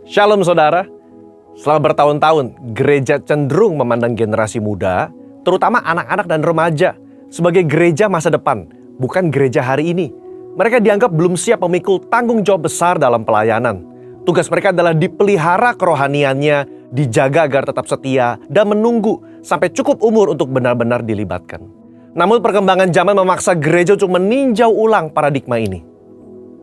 Shalom saudara. Selama bertahun-tahun, gereja cenderung memandang generasi muda, terutama anak-anak dan remaja, sebagai gereja masa depan, bukan gereja hari ini. Mereka dianggap belum siap memikul tanggung jawab besar dalam pelayanan. Tugas mereka adalah dipelihara kerohaniannya, dijaga agar tetap setia, dan menunggu sampai cukup umur untuk benar-benar dilibatkan. Namun perkembangan zaman memaksa gereja untuk meninjau ulang paradigma ini.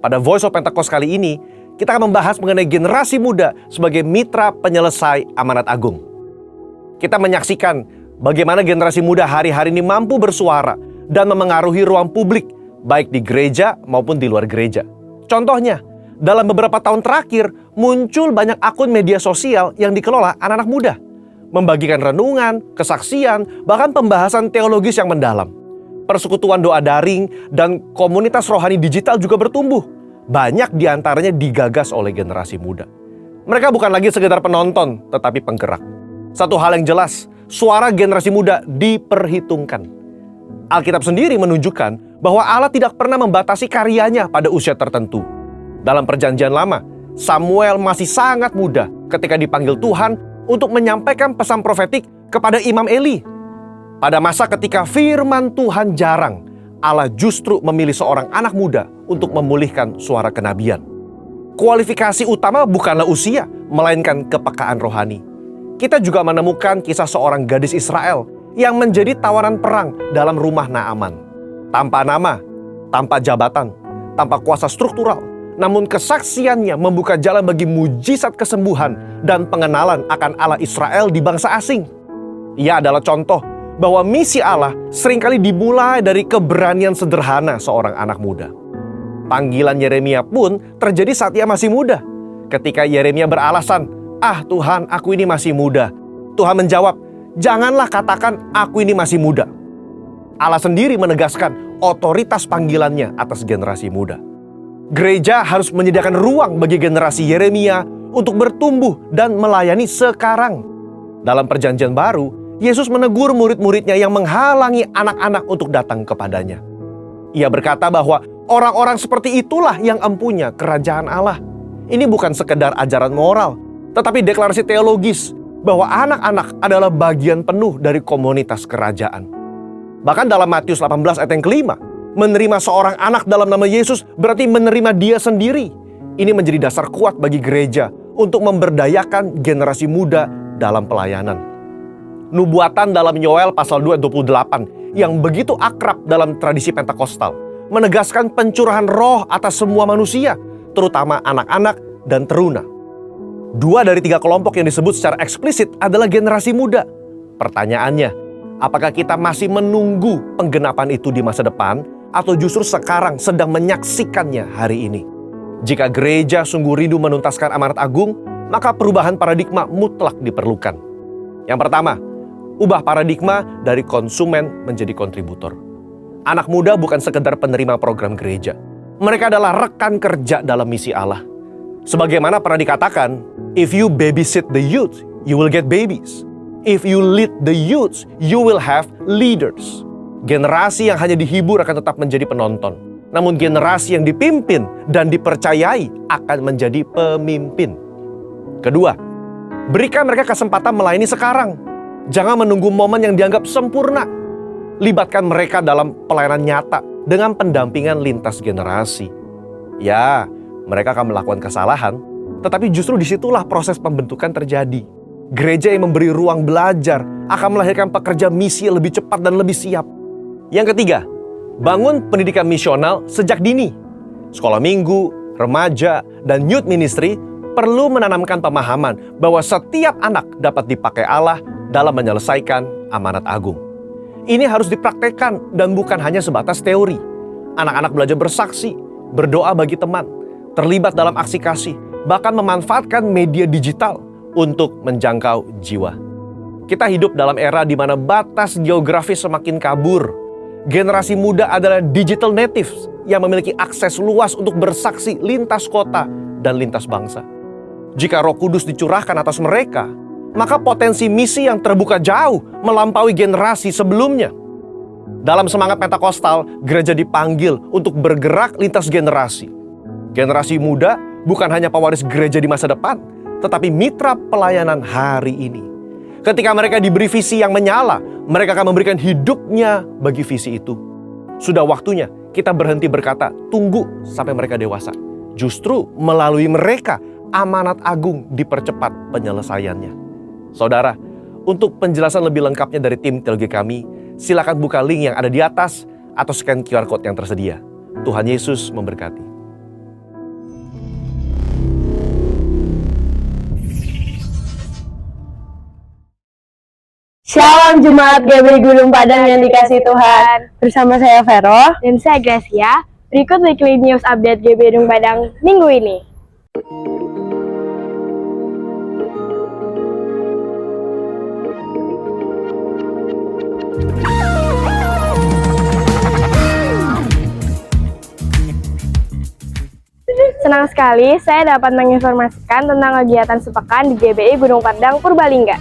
Pada Voice of Pentecost kali ini, kita akan membahas mengenai generasi muda sebagai mitra penyelesai amanat agung. Kita menyaksikan bagaimana generasi muda hari-hari ini mampu bersuara dan memengaruhi ruang publik, baik di gereja maupun di luar gereja. Contohnya, dalam beberapa tahun terakhir, muncul banyak akun media sosial yang dikelola anak-anak muda, membagikan renungan, kesaksian, bahkan pembahasan teologis yang mendalam. Persekutuan doa daring dan komunitas rohani digital juga bertumbuh. Banyak diantaranya digagas oleh generasi muda. Mereka bukan lagi sekedar penonton, tetapi penggerak. Satu hal yang jelas, suara generasi muda diperhitungkan. Alkitab sendiri menunjukkan bahwa Allah tidak pernah membatasi karyanya pada usia tertentu. Dalam Perjanjian Lama, Samuel masih sangat muda ketika dipanggil Tuhan untuk menyampaikan pesan profetik kepada Imam Eli. Pada masa ketika firman Tuhan jarang, Allah justru memilih seorang anak muda untuk memulihkan suara kenabian. Kualifikasi utama bukanlah usia, melainkan kepekaan rohani. Kita juga menemukan kisah seorang gadis Israel yang menjadi tawanan perang dalam rumah Naaman. Tanpa nama, tanpa jabatan, tanpa kuasa struktural, namun kesaksiannya membuka jalan bagi mujizat kesembuhan dan pengenalan akan Allah Israel di bangsa asing. Ia adalah contoh bahwa misi Allah seringkali dimulai dari keberanian sederhana seorang anak muda. Panggilan Yeremia pun terjadi saat ia masih muda. Ketika Yeremia beralasan, Tuhan, aku ini masih muda. Tuhan menjawab, janganlah katakan aku ini masih muda. Allah sendiri menegaskan otoritas panggilannya atas generasi muda. Gereja harus menyediakan ruang bagi generasi Yeremia untuk bertumbuh dan melayani sekarang. Dalam Perjanjian Baru, Yesus menegur murid-muridnya yang menghalangi anak-anak untuk datang kepadanya. Ia berkata bahwa orang-orang seperti itulah yang empunya kerajaan Allah. Ini bukan sekedar ajaran moral, tetapi deklarasi teologis bahwa anak-anak adalah bagian penuh dari komunitas kerajaan. Bahkan dalam Matius 18 ayat yang kelima, menerima seorang anak dalam nama Yesus berarti menerima dia sendiri. Ini menjadi dasar kuat bagi gereja untuk memberdayakan generasi muda dalam pelayanan. Nubuatan dalam Yoel pasal 2 ayat 28 yang begitu akrab dalam tradisi Pentakostal menegaskan pencurahan roh atas semua manusia, terutama anak-anak dan teruna. 2 dari 3 kelompok yang disebut secara eksplisit adalah generasi muda. Pertanyaannya, apakah kita masih menunggu penggenapan itu di masa depan atau justru sekarang sedang menyaksikannya hari ini? Jika gereja sungguh rindu menuntaskan amanat agung, maka perubahan paradigma mutlak diperlukan. Yang pertama, ubah paradigma dari konsumen menjadi kontributor. Anak muda bukan sekedar penerima program gereja. Mereka adalah rekan kerja dalam misi Allah. Sebagaimana pernah dikatakan, if you babysit the youth, you will get babies. If you lead the youth, you will have leaders. Generasi yang hanya dihibur akan tetap menjadi penonton. Namun generasi yang dipimpin dan dipercayai akan menjadi pemimpin. Kedua, berikan mereka kesempatan melayani sekarang. Jangan menunggu momen yang dianggap sempurna. Libatkan mereka dalam pelayanan nyata dengan pendampingan lintas generasi. Ya, mereka akan melakukan kesalahan, tetapi justru disitulah proses pembentukan terjadi. Gereja yang memberi ruang belajar akan melahirkan pekerja misi yang lebih cepat dan lebih siap. Yang ketiga, bangun pendidikan misional sejak dini. Sekolah minggu, remaja, dan youth ministry perlu menanamkan pemahaman bahwa setiap anak dapat dipakai Allah dalam menyelesaikan amanat agung. Ini harus dipraktekkan dan bukan hanya sebatas teori. Anak-anak belajar bersaksi, berdoa bagi teman, terlibat dalam aksi kasih, bahkan memanfaatkan media digital untuk menjangkau jiwa. Kita hidup dalam era di mana batas geografis semakin kabur. Generasi muda adalah digital natives yang memiliki akses luas untuk bersaksi lintas kota dan lintas bangsa. Jika Roh Kudus dicurahkan atas mereka, maka potensi misi yang terbuka jauh melampaui generasi sebelumnya. Dalam semangat Pentakostal, gereja dipanggil untuk bergerak lintas generasi. Generasi muda bukan hanya pewaris gereja di masa depan, tetapi mitra pelayanan hari ini. Ketika mereka diberi visi yang menyala, mereka akan memberikan hidupnya bagi visi itu. Sudah waktunya kita berhenti berkata, tunggu sampai mereka dewasa. Justru melalui mereka, amanat agung dipercepat penyelesaiannya. Saudara, untuk penjelasan lebih lengkapnya dari tim teologi kami, silakan buka link yang ada di atas atau scan QR Code yang tersedia. Tuhan Yesus memberkati. Shalom Jemaat GBI Gunung Padang yang dikasihi Tuhan. Bersama saya Vero Dan saya Gracia. Berikut weekly news update GBI Gunung Padang minggu ini. Senang sekali saya dapat menginformasikan tentang kegiatan sepekan di GBI Gunung Padang Purbalingga.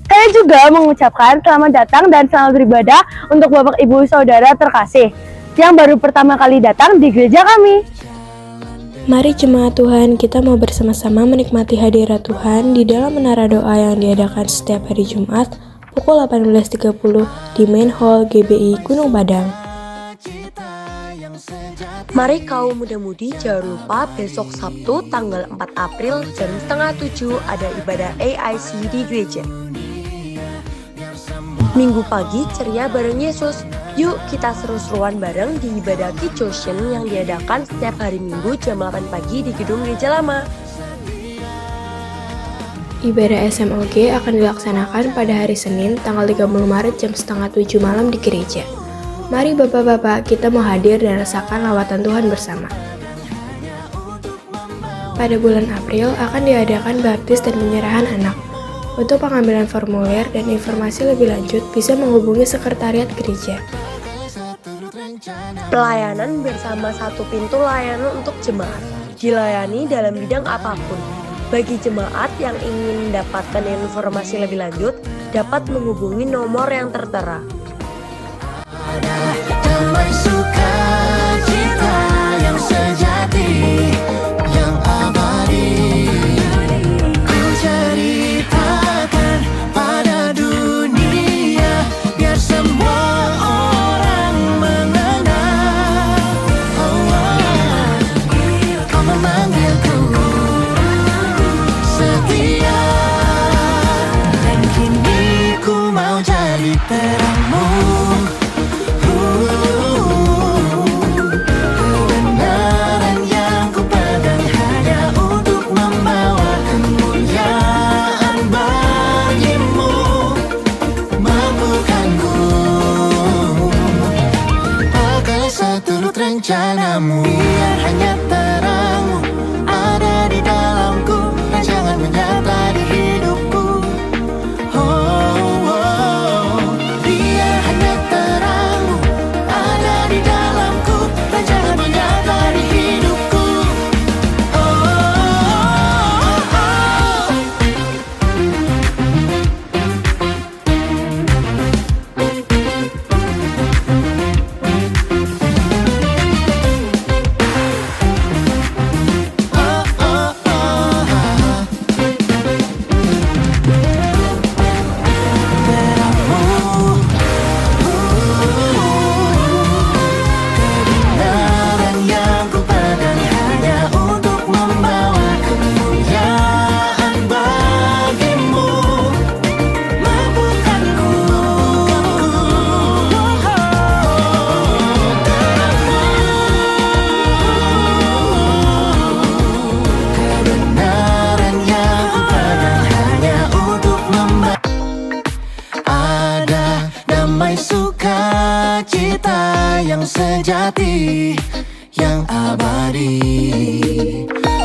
Saya juga mengucapkan selamat datang dan selamat beribadah untuk Bapak Ibu Saudara terkasih yang baru pertama kali datang di gereja kami. Mari jemaat Tuhan, kita mau bersama-sama menikmati hadirat Tuhan di dalam menara doa yang diadakan setiap hari Jumat pukul 18.30 di Main Hall GBI Gunung Padang. Mari kaum muda-mudi jangan lupa besok Sabtu tanggal 4 April jam 6:30 ada ibadah AIC di gereja. Minggu pagi ceria bareng Yesus. Yuk kita seru-seruan bareng di ibadah Kitchen yang diadakan setiap hari Minggu jam 8 pagi di gedung gereja lama. Ibadah SMOG akan dilaksanakan pada hari Senin tanggal 30 Maret jam 6:30 malam di gereja. Mari Bapak-Bapak, kita mau hadir dan rasakan lawatan Tuhan bersama. Pada bulan April akan diadakan baptis dan penyerahan anak. Untuk pengambilan formulir dan informasi lebih lanjut bisa menghubungi sekretariat gereja. Pelayanan bersama satu pintu layanan untuk jemaat. Dilayani dalam bidang apapun. Bagi jemaat yang ingin mendapatkan informasi lebih lanjut, dapat menghubungi nomor yang tertera. Damai sukacita yang sejati, yang abadi, ku ceritakan pada dunia, biar semua orang mengenal. Kau memanggilku setia, dan kini ku mau jadi terangmu. Kebenaran yang ku pegang hanya untuk membawa kemuliaan bagimu. Mampukanku pakai seturut rencanamu, biar hanya terangmu ada di dalamku, rancangan menyata di hidupku. Biar hanya terangmu ada di dalamku, rancangan menyata di hidupku. Kebenaran yang ku pegang hanya untuk membawa kemuliaan bagimu. Mampukanku kebenaran yang ku pegang hanya untuk membawa. Ada damai sukacita yang sejati, yang abadi,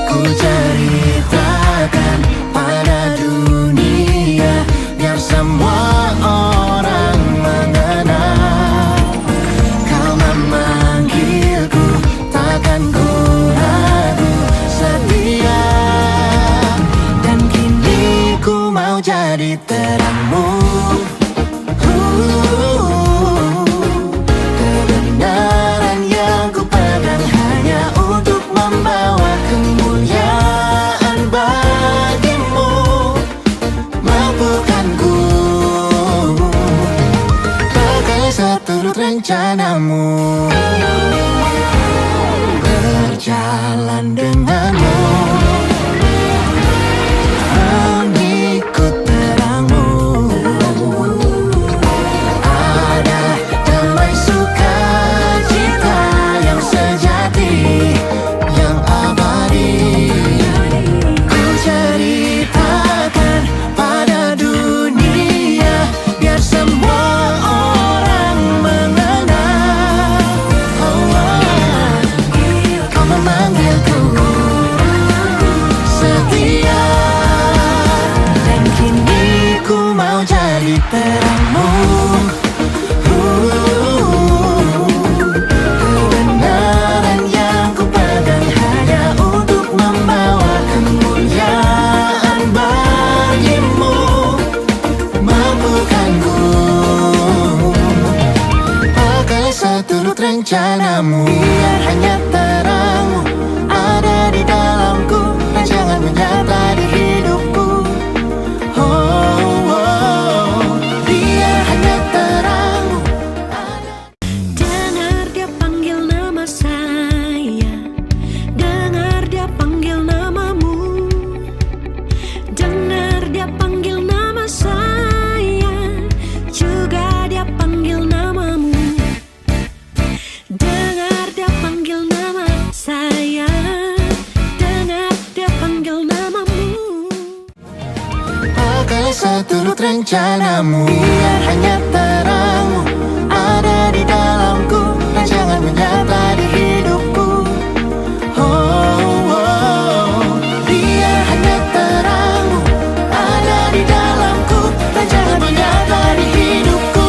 ku ceritakan pada dunia, biar semua orang mengenal. Kau memanggilku, takkan ku ragu, setia, dan kini ku mau jadi terangmu. Kebenaran yang ku pegang hanya untuk membawa kemuliaan seturut rencanamu, berjalan denganmu, mengikut terangmu. Ada damai sukacita yang sejati, yang abadi. Ku ceritakan pada dunia, biar semua orang mengenal. Kau memanggilku setia, dan kini ku mau jadi terangmu. Kebenaran yang ku pegang hanya untuk membawa kemuliaan bagimu. Mampukan ku pakai seturut rencanamu, biar hanya terangmu ada di dalamku, dan jangan menyata di hidupku. Biar hanya terangmu ada. Dengar dia panggil nama saya, dengar dia panggil namamu, dengar dia panggil nama saya, juga dia panggil namamu. Dengar dia panggil nama saya, dengar dia panggil namamu. Pakai seturut rencanamu, biar hanya terangmu ada di dalamku, dan jangan menyata di hidupku. Biar hanya terangmu ada di dalamku, dan jangan menyata di hidupku.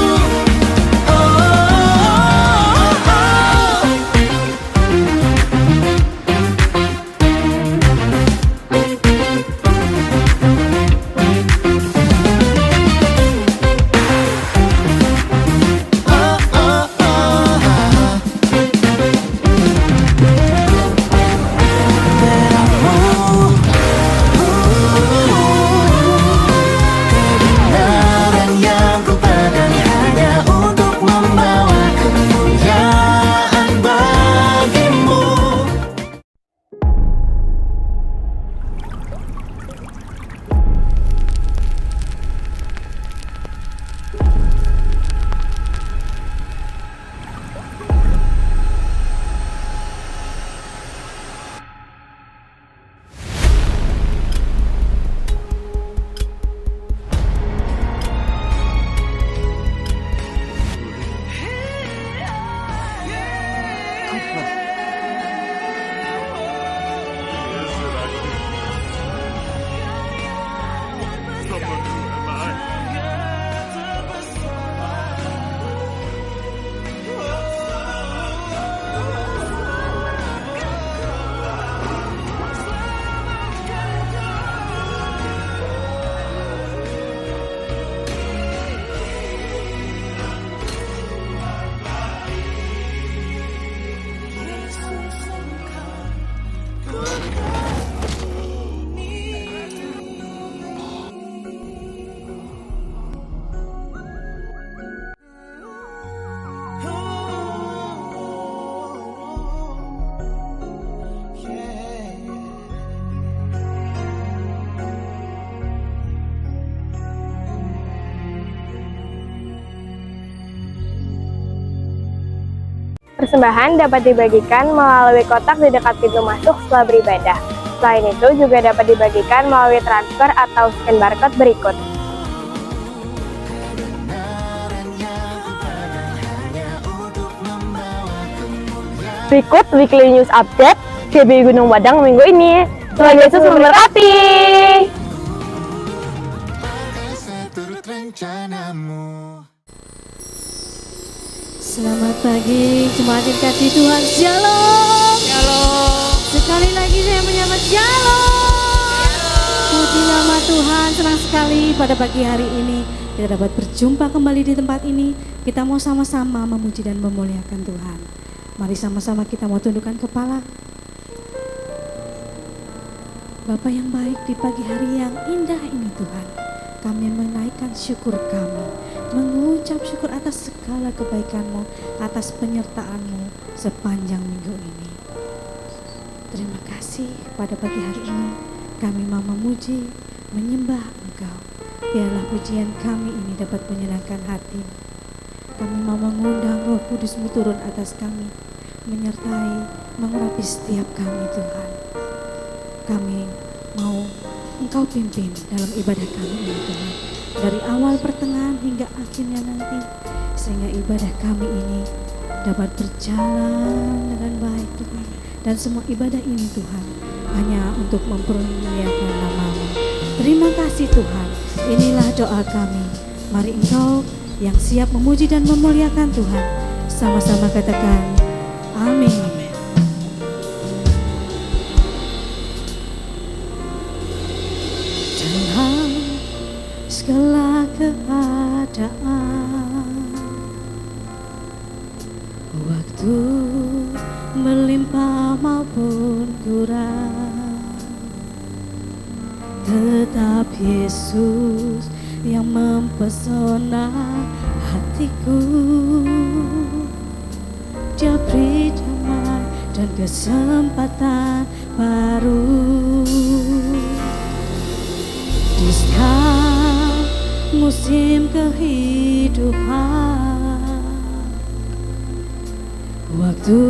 Kebenaran yang ku pegang hanya untuk membawa kemuliaan bagimu. Persembahan dapat dibagikan melalui kotak di dekat pintu masuk setelah beribadah. Selain itu juga dapat dibagikan melalui transfer atau scan barcode berikut. Berikut weekly news update GBI Gunung Padang minggu ini. Tuhan Yesus memberkati. Pakai seturut rencanamu. Selamat pagi, jemaat yang dikasihi Tuhan. Shalom. Shalom. Sekali lagi saya menyambut shalom. Puji nama Tuhan, senang sekali pada pagi hari ini kita dapat berjumpa kembali di tempat ini. Kita mau sama-sama memuji dan memuliakan Tuhan. Mari sama-sama kita mau tundukkan kepala. Bapa yang baik, di pagi hari yang indah ini Tuhan, kami menaikkan syukur kami. mengucap syukur atas segala kebaikan-Mu, atas penyertaan-Mu sepanjang minggu ini. Terima kasih pada pagi hari ini kami mau memuji, menyembah Engkau. Biarlah pujian kami ini dapat menyenangkan hati. Kami mau mengundang Roh Kudus-Mu turun atas kami, menyertai, mengurapi setiap kami Tuhan. Kami mau Engkau pimpin dalam ibadah kami ini Tuhan, dari awal pertengahan hingga akhirnya nanti, sehingga ibadah kami ini dapat berjalan dengan baik Tuhan. Dan semua ibadah ini Tuhan hanya untuk mempermuliakan nama-Mu. Terima kasih Tuhan, inilah doa kami. Mari Engkau yang siap memuji dan memuliakan Tuhan, sama-sama katakan amin. Dalam segala keadaan, waktu melimpah maupun kurang, tetap Yesus yang mempesona hatiku. Dia beri damai dan kesempatan baru. Di setiap musim kehidupan, waktu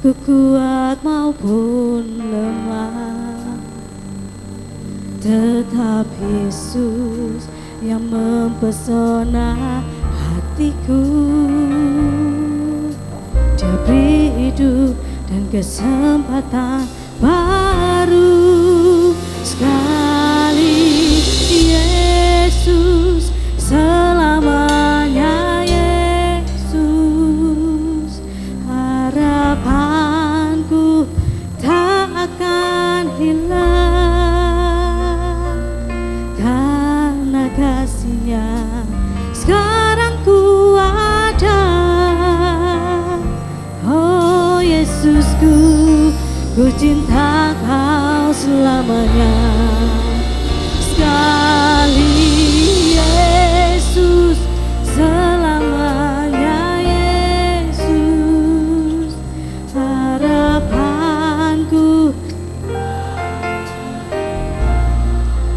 ku kuat maupun lemah, tetap Yesus yang mempesona hatiku. Dia beri hidup dan kesempatan baru. Sekali Yesus, selamanya Yesus. Harapanku tak akan hilang, karena kasih-Nya sekarang ku ada. Oh Yesusku, ku cinta Kau selamanya. Sekali Yesus, selamanya Yesus. Harapanku.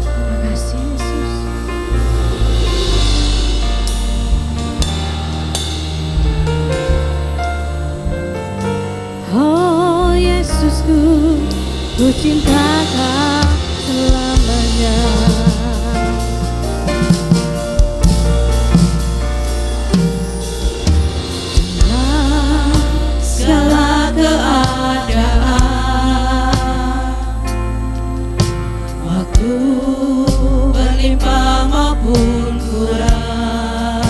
Terima kasih Yesus. Oh Yesusku, ku cinta Kau selamanya. Dalam segala keadaan, waktu berlimpah maupun kurang,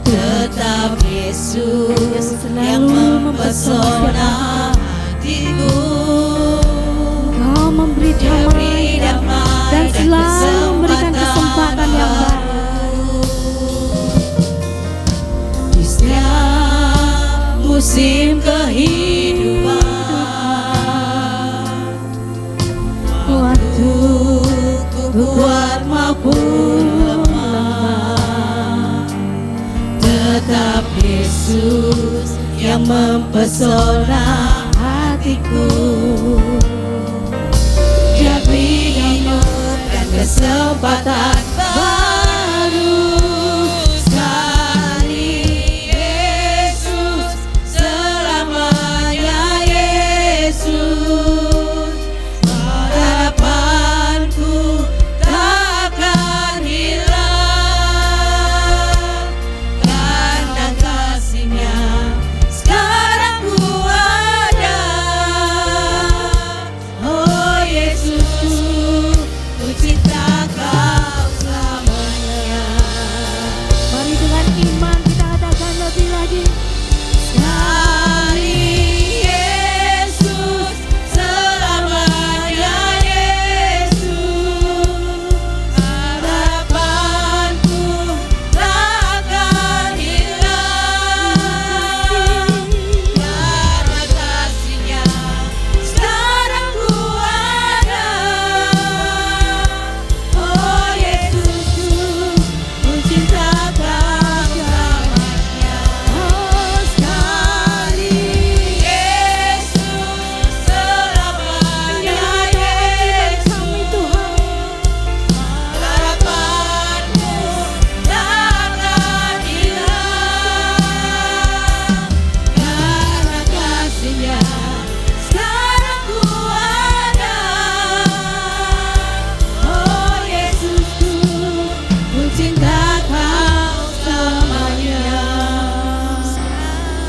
tetap Yesus yang mempesona hatiku. Kau memberi damai dan selalu memberikan kesempatan yang baru. Di setiap musim kehidupan, waktu kuat maupun lemah, tetap Yesus yang mempesona hatiku. Dia beri hidup dan kesempatan baru. Sekali Yesus, selamanya Yesus. Harapanku tak akan hilang, karena kasih-Nya sekarang ku ada. Oh Yesusku, ku cinta Kau selamanya.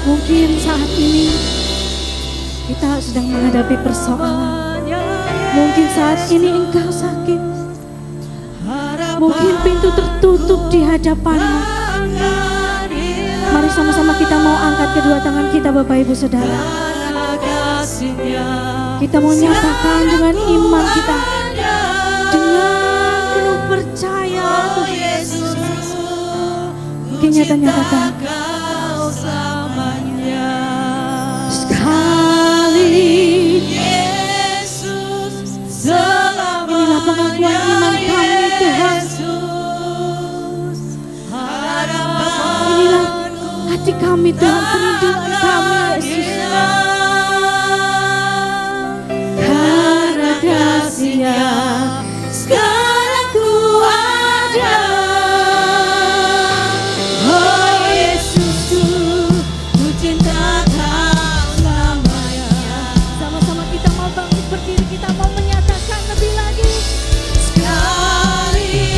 Mungkin saat ini kita sedang menghadapi persoalan. Mungkin saat ini engkau sakit. Mungkin pintu tertutup di hadapanmu. Mari sama-sama kita mau angkat kedua tangan kita, Bapak Ibu Saudara. Kita mau nyatakan dengan iman kita, dengan penuh percaya. Kita nyatakan sekali. Inilah pengakuan iman kami, Tuhan. Inilah hati kami, Tuhan, perinduan kami, Yesus. Karena kasih-Nya sekarang ku ada. Oh Yesusku, ku cinta Kau selamanya. Sama-sama kita mau bangkit berdiri, kita mau menyatakan lebih lagi. Sekali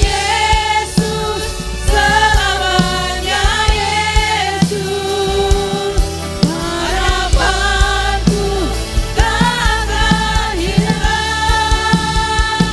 Yesus, selamanya Yesus. Harapanku tak akan hilang.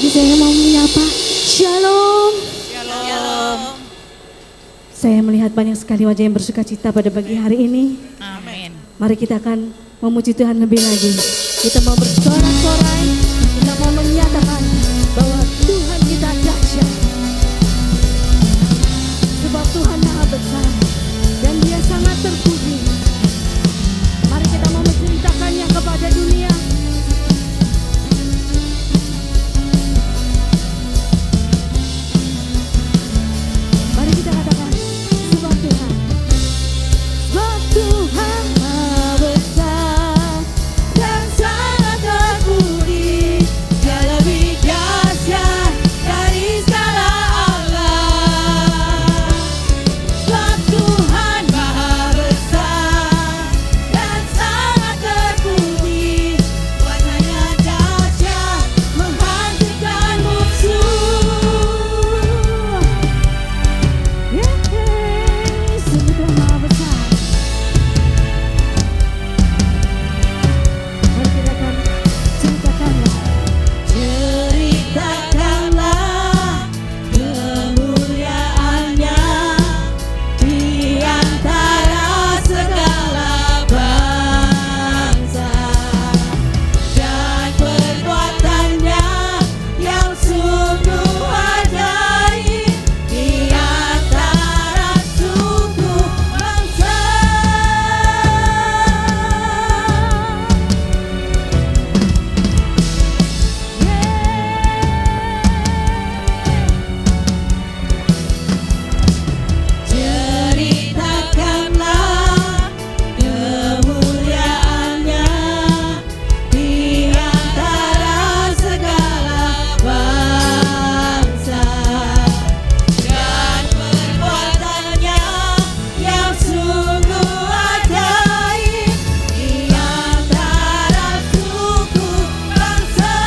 lagi saya mau menyapa Shalom. Saya melihat banyak sekali wajah yang bersuka cita pada pagi hari ini. Amin. Mari kita akan memuji Tuhan lebih lagi. Kita mau bersorak-sorai, kita mau menyatakan bahwa Tuhan kita dahsyat. Sebab Tuhan Maha Besar dan Dia sangat terpuji. Mari kita mau menceritakannya kepada dunia. Mari kita katakan, sebab Tuhan Maha Besar dan sangat terpuji. Dia lebih dahsyat dari segala Allah. Sebab Tuhan Maha Besar dan sangat terpuji. Kuasanya dahsyat menghancurkan musuh. Sungguh Tuhan Maha Besar. Mari kita akan ceritakanlah. Ceritakanlah kemuliaannya di antara segala bangsa, dan perbuatannya yang sungguh ajaib di antara suku bangsa. Ceritakanlah kemuliaannya di antara segala bangsa, dan perbuatannya yang sungguh ajaib di antara suku bangsa.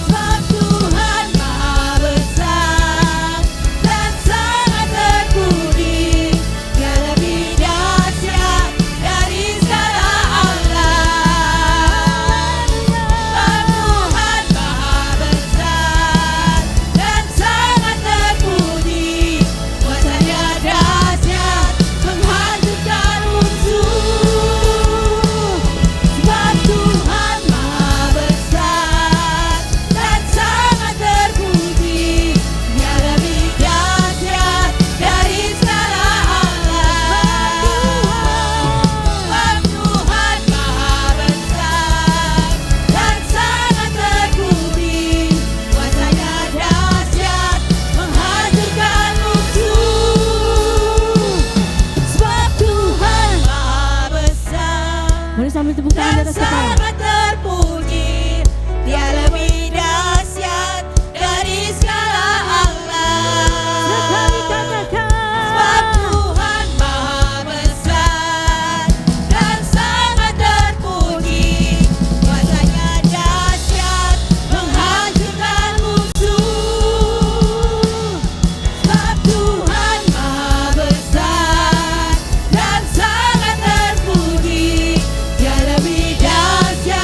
Sebab Tuhan Maha Besar dan sangat terpuji. Dia lebih dahsyat dari segala Allah. Sebab Tuhan Maha Besar dan sangat terpuji. Kuasanya dahsyat menghancurkan musuh. Sebab Tuhan Maha Besar dan sangat terpuji. Dia lebih dahsyat dari segala Allah. Sebab Tuhan Maha Besar dan sangat terpuji. Kuasanya dahsyat menghancurkan musuh. Sebab Tuhan Maha Besar. Mari sambil tepuk tangan di atas kepala. Sangat terpuji. Dia lebih dahsyat dari segala Allah. Sekali katakan. Sebab Tuhan Maha Besar dan sangat terpuji. Kuasanya dahsyat menghancurkan musuh. Sebab Tuhan Maha Besar dan sangat terpuji. Dia lebih dahsyat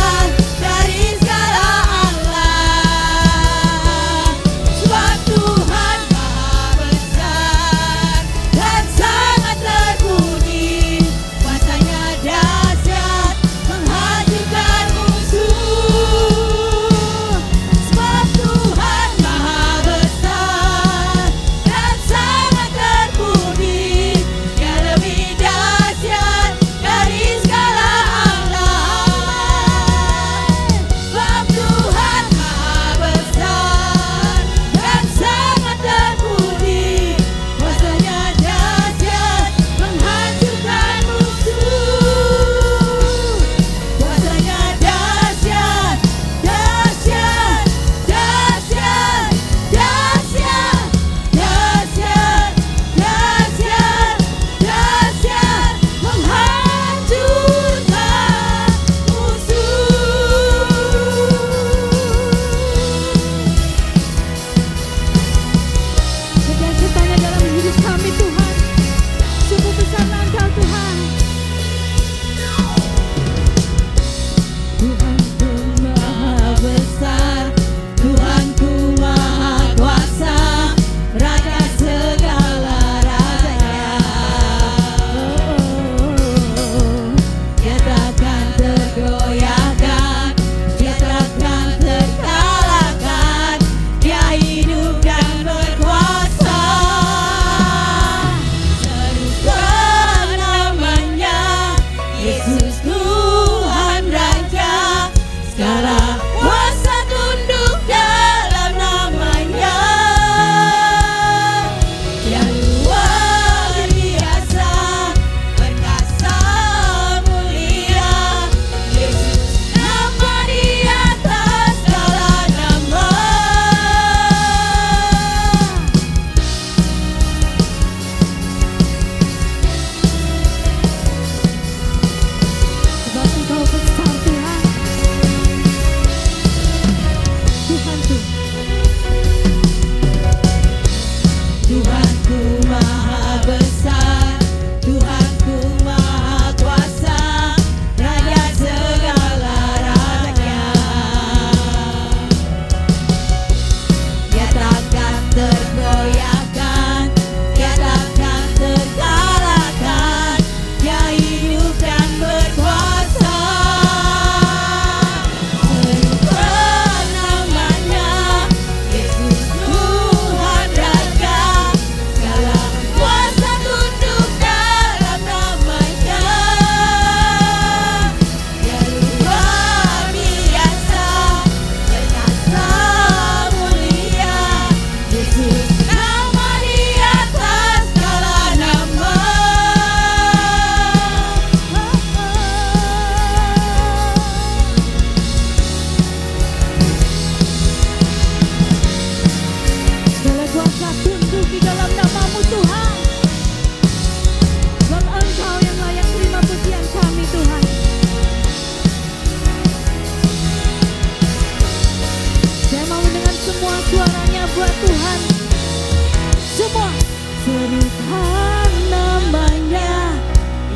serukan namanya,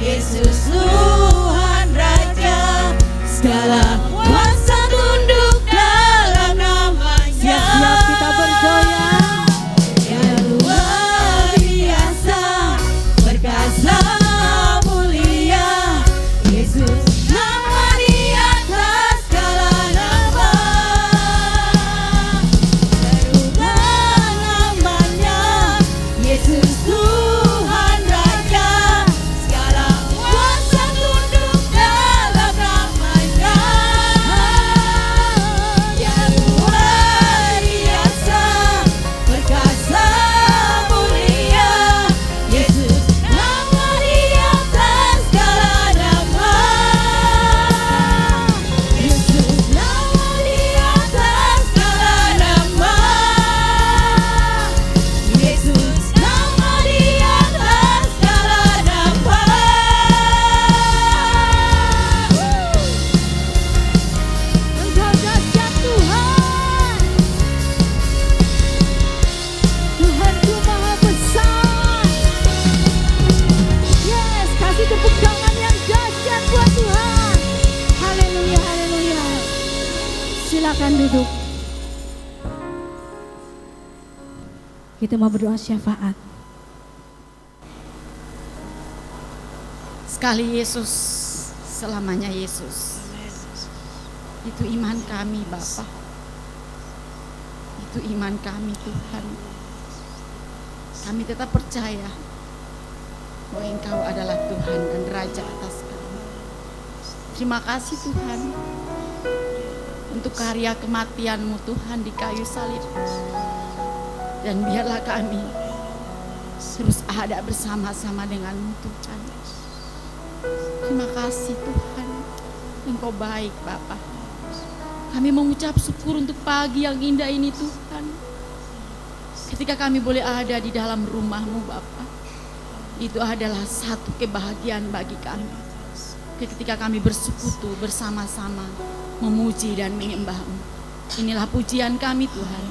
Yesus Tuhan Raja, segala kuasa tunduk dalam namanya. Siap-siap kita bergoyang. Yang luar biasa, perkasa mulia, Yesus nama di atas segala nama. Serukan namanya, Yesus Tuhan Raja, segala kuasa tunduk dalam namanya. Yang luar biasa, perkasa mulia, Yesus nama di atas segala nama. Yesus nama di atas segala nama. Yesus nama di atas segala nama. Engkau dahsyat Tuhan, Tuhanku maha besar. Yes, kasih tepuk tangan yang dahsyat buat Tuhan. Haleluya, haleluya. Silakan duduk. Kita mau berdoa syafaat. Sekali Yesus, selamanya Yesus. Itu iman kami Bapa. Itu iman kami Tuhan. Kami tetap percaya bahwa Engkau adalah Tuhan dan Raja atas kami. Terima kasih Tuhan untuk karya kematian-Mu Tuhan di kayu salib. Dan biarlah kami terus ada bersama-sama dengan-Mu Tuhan. Terima kasih Tuhan, Engkau baik Bapa. Kami mengucap syukur untuk pagi yang indah ini Tuhan. Ketika kami boleh ada di dalam rumah-Mu Bapa, itu adalah satu kebahagiaan bagi kami. Ketika kami bersekutu bersama-sama memuji dan menyembah-Mu. Inilah pujian kami Tuhan.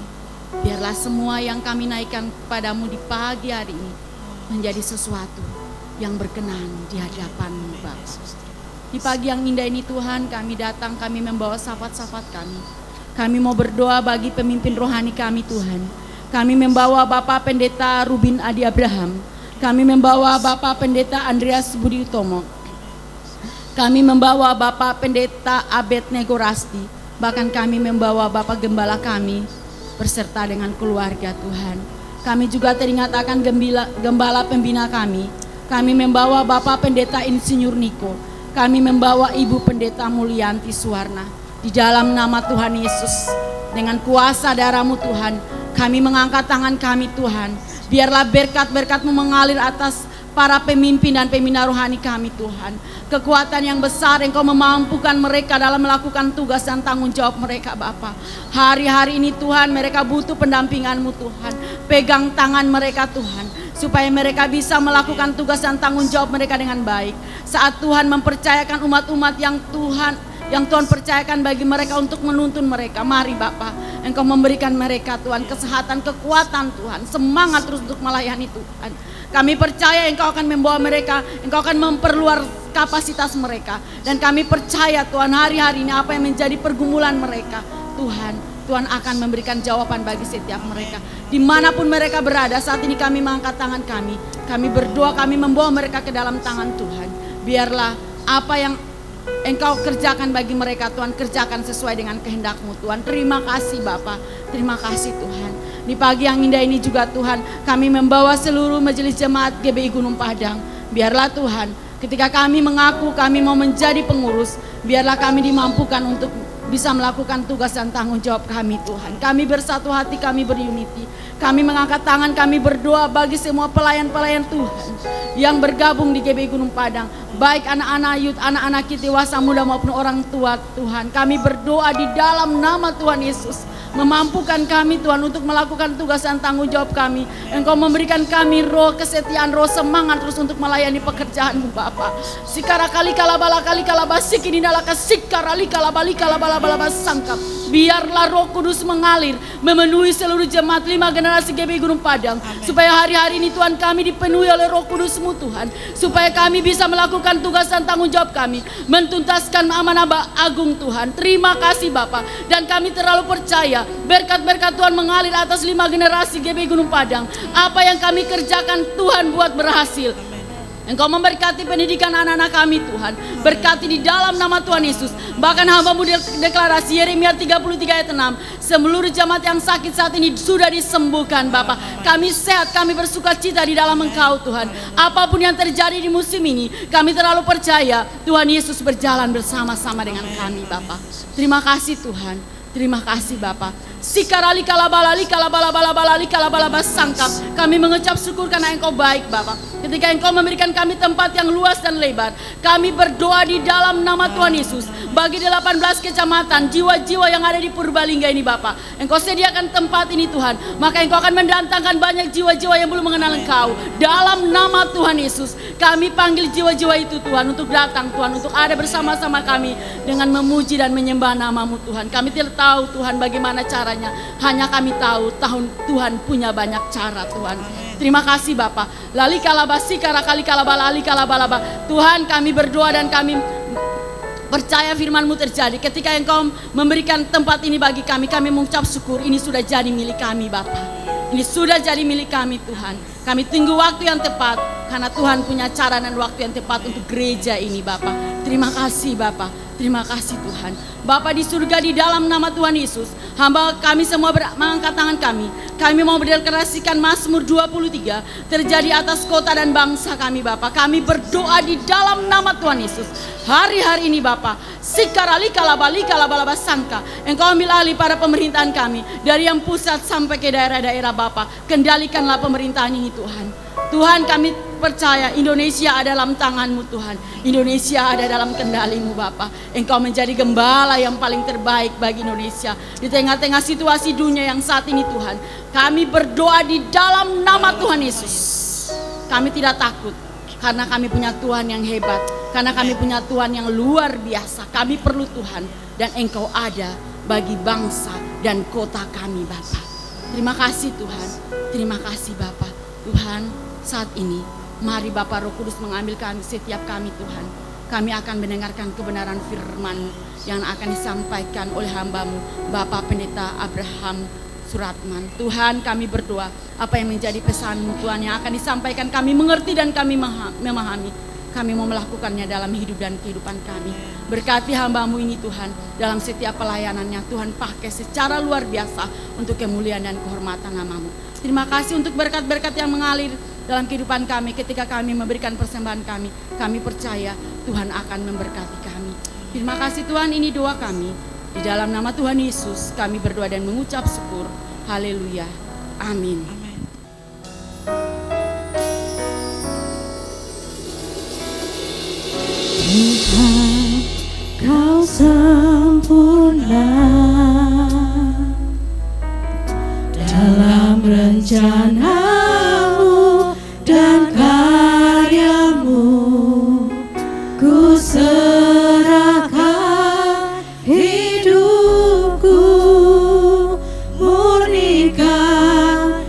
Biarlah semua yang kami naikkan kepadamu di pagi hari ini menjadi sesuatu yang berkenan di hadapan-Mu Bapa. Di pagi yang indah ini Tuhan, kami datang, kami membawa syafaat-syafaat kami. Kami mau berdoa bagi pemimpin rohani kami Tuhan. Kami membawa Bapak Pendeta Rubin Adi Abraham. Kami membawa Bapak Pendeta Andreas Budi Utomo. Kami membawa Bapak Pendeta Abednego Rasti. Bahkan kami membawa Bapak Gembala kami berserta dengan keluarga Tuhan. Kami juga teringat akan gembala pembina kami. Kami membawa Bapak Pendeta Insinyur Niko. Kami membawa Ibu Pendeta Mulyanti Suwarna. Di dalam nama Tuhan Yesus, dengan kuasa darah-Mu Tuhan, kami mengangkat tangan kami Tuhan. Biarlah berkat-berkat-Mu mengalir atas para pemimpin dan pembina rohani kami Tuhan. Kekuatan yang besar Engkau memampukan mereka dalam melakukan tugas dan tanggung jawab mereka Bapa. Hari-hari ini Tuhan, mereka butuh pendampingan-Mu Tuhan. Pegang tangan mereka Tuhan, supaya mereka bisa melakukan tugas dan tanggung jawab mereka dengan baik. Saat Tuhan mempercayakan umat-umat yang Tuhan percayakan bagi mereka untuk menuntun mereka, mari Bapa, Engkau memberikan mereka Tuhan kesehatan, kekuatan Tuhan, semangat terus untuk melayani Tuhan. Kami percaya Engkau akan membawa mereka, Engkau akan memperluas kapasitas mereka. Dan kami percaya Tuhan, hari-hari ini apa yang menjadi pergumulan mereka, Tuhan akan memberikan jawaban bagi setiap mereka. Dimanapun mereka berada, saat ini kami mengangkat tangan kami berdoa, kami membawa mereka ke dalam tangan Tuhan. Biarlah apa yang Engkau kerjakan bagi mereka Tuhan, kerjakan sesuai dengan kehendak-Mu Tuhan. Terima kasih Bapa, terima kasih Tuhan. Di pagi yang indah ini juga Tuhan, kami membawa seluruh majelis jemaat GBI Gunung Padang. Biarlah Tuhan, ketika kami mengaku kami mau menjadi pengurus, biarlah kami dimampukan untuk bisa melakukan tugas dan tanggung jawab kami Tuhan. Kami bersatu hati, kami berunity. Kami mengangkat tangan, kami berdoa bagi semua pelayan-pelayan Tuhan yang bergabung di GBI Gunung Padang. Baik anak-anak youth, anak-anak kita dewasa muda maupun orang tua Tuhan. Kami berdoa di dalam nama Tuhan Yesus. Memampukan kami Tuhan untuk melakukan tugas dan tanggung jawab kami. Engkau memberikan kami roh kesetiaan, roh semangat terus untuk melayani pekerjaan-Mu Bapa. Sikara kali kalabala kali kalabasik ini nalaka sikara li kalabali kalabala balaba sangkap. Biarlah Roh Kudus mengalir, memenuhi seluruh jemaat 5 generasi GBI Gunung Padang. Supaya hari-hari ini Tuhan kami dipenuhi oleh Roh Kudus-Mu Tuhan. Supaya kami bisa melakukan tugas dan tanggung jawab kami, mentuntaskan amanah agung Tuhan. Terima kasih Bapa. Dan kami terlalu percaya berkat-berkat Tuhan mengalir atas 5 generasi GBI Gunung Padang. Apa yang kami kerjakan Tuhan buat berhasil. Engkau memberkati pendidikan anak-anak kami Tuhan. Berkati di dalam nama Tuhan Yesus. Bahkan hamba-Mu deklarasi Yeremia 33 ayat 6. Seluruh jemaat yang sakit saat ini sudah disembuhkan Bapa. Kami sehat, kami bersuka cita di dalam Engkau Tuhan. Apapun yang terjadi di musim ini, kami terlalu percaya Tuhan Yesus berjalan bersama-sama dengan kami Bapa. Terima kasih Tuhan. Terima kasih Bapa. Sikarali kalabalali kalabalabalabali kalabalabasangka. Kami mengucap syukur karena Engkau baik Bapa. Ketika Engkau memberikan kami tempat yang luas dan lebar, kami berdoa di dalam nama Tuhan Yesus bagi 18 kecamatan, jiwa-jiwa yang ada di Purbalingga ini Bapa. Engkau sediakan tempat ini Tuhan, maka Engkau akan mendatangkan banyak jiwa-jiwa yang belum mengenal Engkau. Dalam nama Tuhan Yesus, kami panggil jiwa-jiwa itu Tuhan untuk datang Tuhan, untuk ada bersama-sama kami dengan memuji dan menyembah nama-Mu Tuhan. Kami tidak tahu Tuhan bagaimana caranya, hanya kami tahu Tuhan punya banyak cara Tuhan. Terima kasih Bapa. Lali kalabasi karakali kalabalali kalabalaba. Tuhan, kami berdoa dan kami percaya firman-Mu terjadi. Ketika Engkau memberikan tempat ini bagi kami mengucap syukur. Ini sudah jadi milik kami Bapa. Ini sudah jadi milik kami Tuhan. Kami tunggu waktu yang tepat, karena Tuhan punya cara dan waktu yang tepat untuk gereja ini Bapa. Terima kasih Bapa. Terima kasih Tuhan. Bapa di surga, di dalam nama Tuhan Yesus, hamba kami semua mengangkat tangan kami. Kami mau mendeklarasikan Mazmur 23 terjadi atas kota dan bangsa kami Bapa. Kami berdoa di dalam nama Tuhan Yesus. Hari-hari ini Bapa, sikarali kalabali kalabalabasangka. Engkau ambil alih pada pemerintahan kami, dari yang pusat sampai ke daerah-daerah Bapa. Kendalikanlah pemerintahan ini Tuhan. Tuhan, kami percaya Indonesia ada dalam tangan-Mu Tuhan. Indonesia ada dalam kendali-Mu Bapa. Engkau menjadi gembala yang paling terbaik bagi Indonesia. Di tengah-tengah situasi dunia yang saat ini Tuhan, kami berdoa di dalam nama Tuhan Yesus. Kami tidak takut, karena kami punya Tuhan yang hebat. Karena kami punya Tuhan yang luar biasa. Kami perlu Tuhan, dan Engkau ada bagi bangsa dan kota kami Bapa. Terima kasih Tuhan. Terima kasih Bapa. Tuhan, saat ini mari Bapa Roh Kudus mengambil kami, setiap kami Tuhan. Kami akan mendengarkan kebenaran firman-Mu yang akan disampaikan oleh hamba-Mu Bapak Pendeta Abraham Suratman. Tuhan, kami berdoa apa yang menjadi pesan-Mu Tuhan yang akan disampaikan, kami mengerti dan kami memahami. Kami mau melakukannya dalam hidup dan kehidupan kami. Berkati hamba-Mu ini Tuhan, dalam setiap pelayanannya Tuhan pakai secara luar biasa untuk kemuliaan dan kehormatan nama-Mu. Terima kasih untuk berkat-berkat yang mengalir dalam kehidupan kami ketika kami memberikan persembahan kami. Kami percaya Tuhan akan memberkati kami. Terima kasih Tuhan, ini doa kami. Di dalam nama Tuhan Yesus kami berdoa dan mengucap syukur. Haleluya. Amin. Tuhan, Kau sempurna dalam rencana-Mu dan karya-Mu. Ku serahkan hidupku, murnikan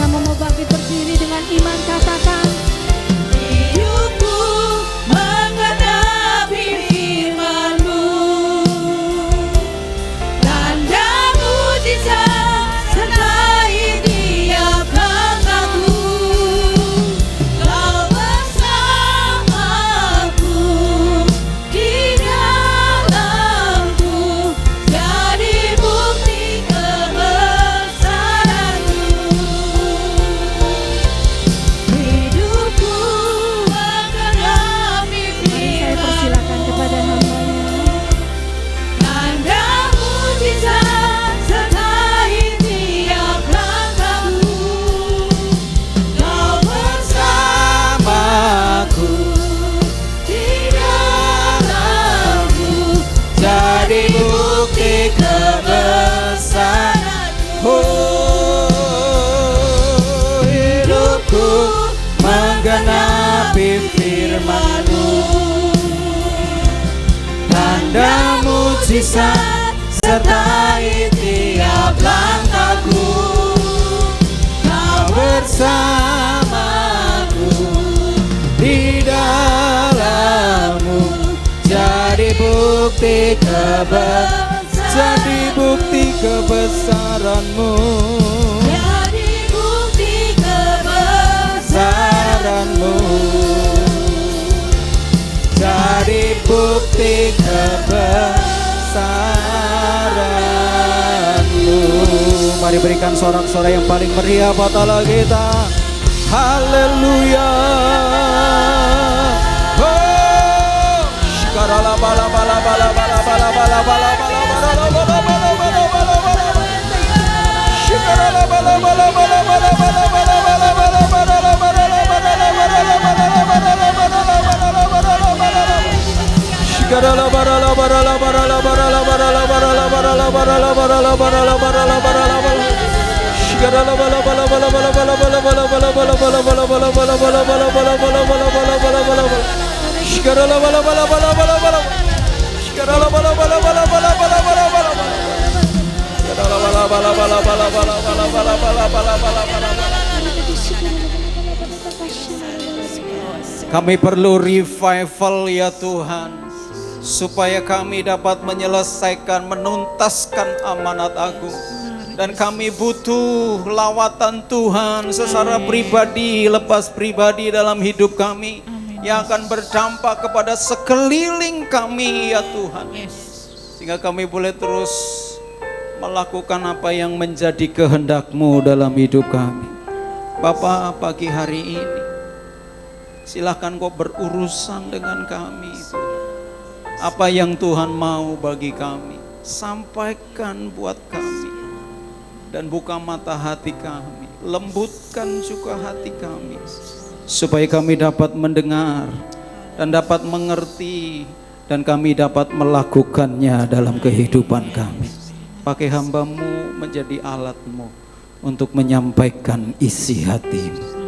Sama-sama mau bangkit berdiri dengan iman, katakan. Hidupku mengenapi firman-Mu, tanda mujizat sertai tiap langkahku. Kau bersamaku di dalamku, jadi bukti kebesaran-Mu. Hidupku mengenapi Saya persilakan kepada hamba-Nya. tanda mujizat sertai tiap langkahku. Kau bersamaku di dalamku, jadi bukti kebesaran-Mu. Hidupku menggenapi firman-Mu, tanda mujizat sertai tiap langkahku. Kau bersamaku di dalammu, jadi bukti kebesaran-Mu. Jadi bukti kebesaran-Mu. Jadi bukti kebesaran-Mu. Mari berikan sorak-sorai yang paling meriah buat Allah kita. Haleluya. Oh, shikarala bala bala bala bala bala bala bala bala bala bala bala bala bala bala. Shikarala bala bala bala bala bala bala bala bala bala bala Kami perlu revival ya Tuhan, supaya kami dapat menyelesaikan, menuntaskan amanat agung. Dan kami butuh lawatan Tuhan secara pribadi, lepas pribadi dalam hidup kami, yang akan berdampak kepada sekeliling kami ya Tuhan. Sehingga kami boleh terus melakukan apa yang menjadi kehendak-Mu dalam hidup kami. Bapa, pagi hari ini silahkan Kau berurusan dengan kami Tuhan. Apa yang Tuhan mau bagi kami, sampaikan buat kami. Dan buka mata hati kami, lembutkan juga hati kami, supaya kami dapat mendengar dan dapat mengerti, dan kami dapat melakukannya dalam kehidupan kami. Pakai hamba-Mu menjadi alat-Mu untuk menyampaikan isi hati-Mu.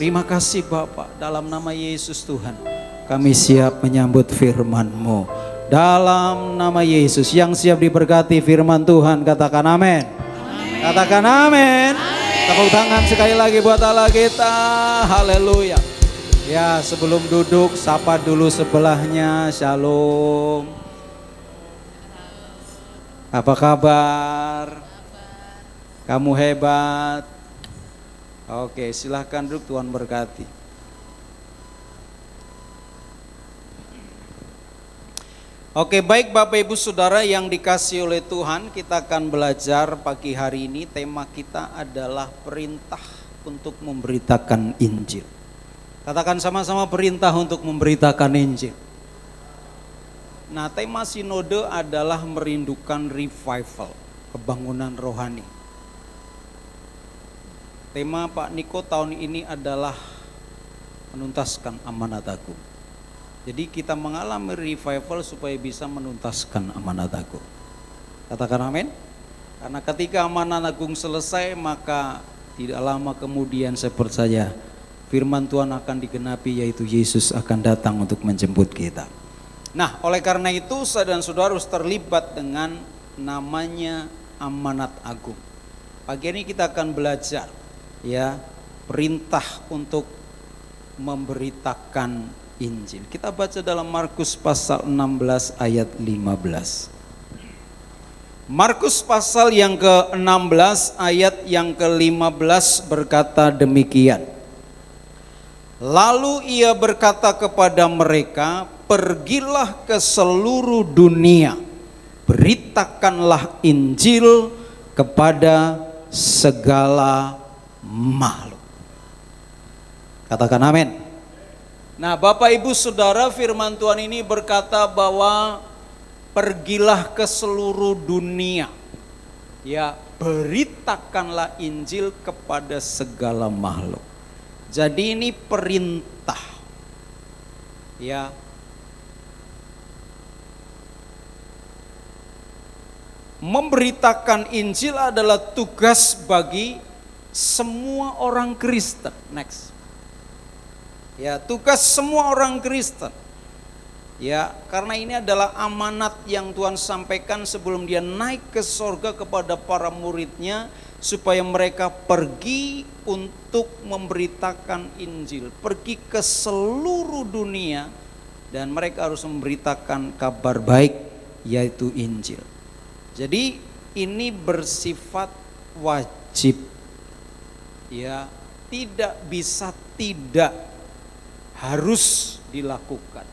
Terima kasih Bapa, dalam nama Yesus Tuhan, kami siap menyambut firman-Mu. Dalam nama Yesus, yang siap diberkati firman Tuhan, katakan amin. Katakan amin. Tepuk tangan sekali lagi buat Allah kita. Haleluya. Ya, sebelum duduk, sapa dulu sebelahnya. Shalom. Apa kabar? Kamu hebat. Oke, silahkan duduk, Tuhan berkati. Oke, baik Bapak Ibu Saudara yang dikasihi oleh Tuhan, kita akan belajar pagi hari ini. Tema kita adalah perintah untuk memberitakan Injil. Katakan sama-sama, perintah untuk memberitakan Injil. Nah, tema sinode adalah merindukan revival, kebangunan rohani. Tema Pak Niko tahun ini adalah menuntaskan amanat agung. Jadi kita mengalami revival supaya bisa menuntaskan amanat agung. Katakan amin. Karena ketika amanat agung selesai, maka tidak lama kemudian saya percaya firman Tuhan akan digenapi, yaitu Yesus akan datang untuk menjemput kita. Nah, oleh karena itu saya dan saudara harus terlibat dengan namanya amanat agung. Pagi ini kita akan belajar ya, perintah untuk memberitakan Injil. Kita baca dalam Markus pasal 16 ayat 15. Markus pasal yang ke-16 ayat yang ke-15 berkata demikian. Lalu ia berkata kepada mereka, pergilah ke seluruh dunia, beritakanlah Injil kepada segala makhluk. Katakan amin. Nah, Bapak Ibu Saudara, firman Tuhan ini berkata bahwa pergilah ke seluruh dunia. Ya, beritakanlah Injil kepada segala makhluk. Jadi ini perintah. Ya. Memberitakan Injil adalah tugas bagi semua orang Kristen. Next. Ya, tugas semua orang Kristen. Ya, karena ini adalah amanat yang Tuhan sampaikan sebelum dia naik ke sorga kepada para muridnya, supaya mereka pergi untuk memberitakan Injil, pergi ke seluruh dunia, dan mereka harus memberitakan kabar baik, yaitu Injil. Jadi ini bersifat wajib, ya, tidak bisa tidak, harus dilakukan.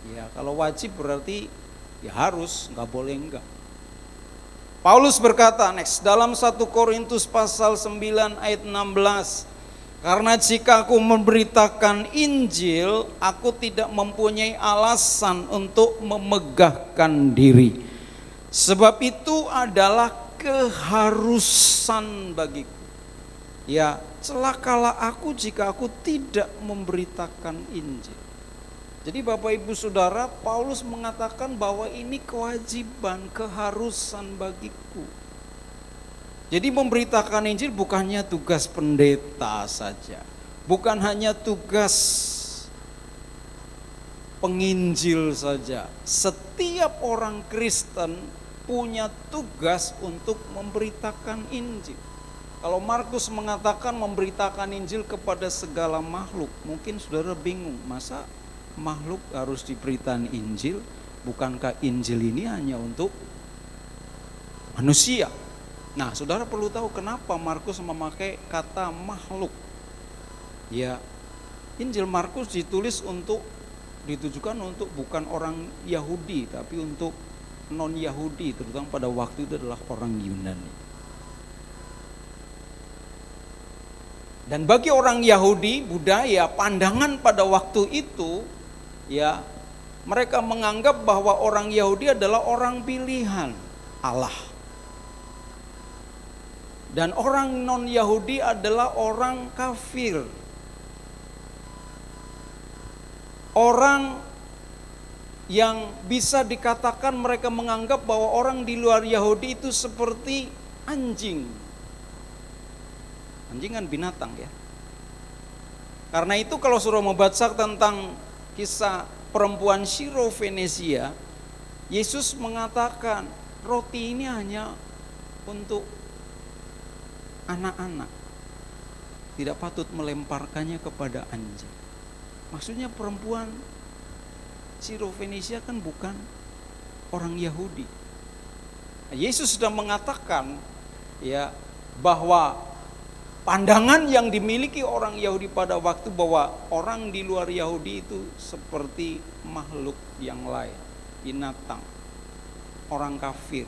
Ya, kalau wajib berarti ya harus, nggak boleh enggak. Paulus berkata next dalam 1 Korintus pasal 9 ayat 16, karena jika aku memberitakan Injil, aku tidak mempunyai alasan untuk memegahkan diri. Sebab itu adalah keharusan bagiku. Ya, celakalah aku jika aku tidak memberitakan Injil. Jadi Bapak Ibu Saudara, Paulus mengatakan bahwa ini kewajiban, keharusan bagiku. Jadi memberitakan Injil bukannya tugas pendeta saja, bukan hanya tugas penginjil saja. Setiap orang Kristen punya tugas untuk memberitakan Injil. Kalau Markus mengatakan memberitakan Injil kepada segala makhluk, mungkin saudara bingung, masa makhluk harus diberitakan Injil? Bukankah Injil ini hanya untuk manusia? Nah, saudara perlu tahu kenapa Markus memakai kata makhluk. Ya, Injil Markus ditujukan untuk bukan orang Yahudi, tapi untuk non Yahudi, terutama pada waktu itu adalah orang Yunani. Dan bagi orang Yahudi, budaya, pandangan pada waktu itu, ya, mereka menganggap bahwa orang Yahudi adalah orang pilihan Allah. Dan orang non-Yahudi adalah orang kafir. Orang yang bisa dikatakan mereka menganggap bahwa orang di luar Yahudi itu seperti anjing. Anjing kan binatang ya. Karena itu kalau suruh membaca tentang kisah perempuan Syro-Fenisia, Yesus mengatakan roti ini hanya untuk anak-anak, tidak patut melemparkannya kepada anjing. Maksudnya perempuan Syro-Fenisia kan bukan orang Yahudi. Yesus sudah mengatakan ya bahwa pandangan yang dimiliki orang Yahudi pada waktu bahwa orang di luar Yahudi itu seperti makhluk yang lain, binatang, orang kafir,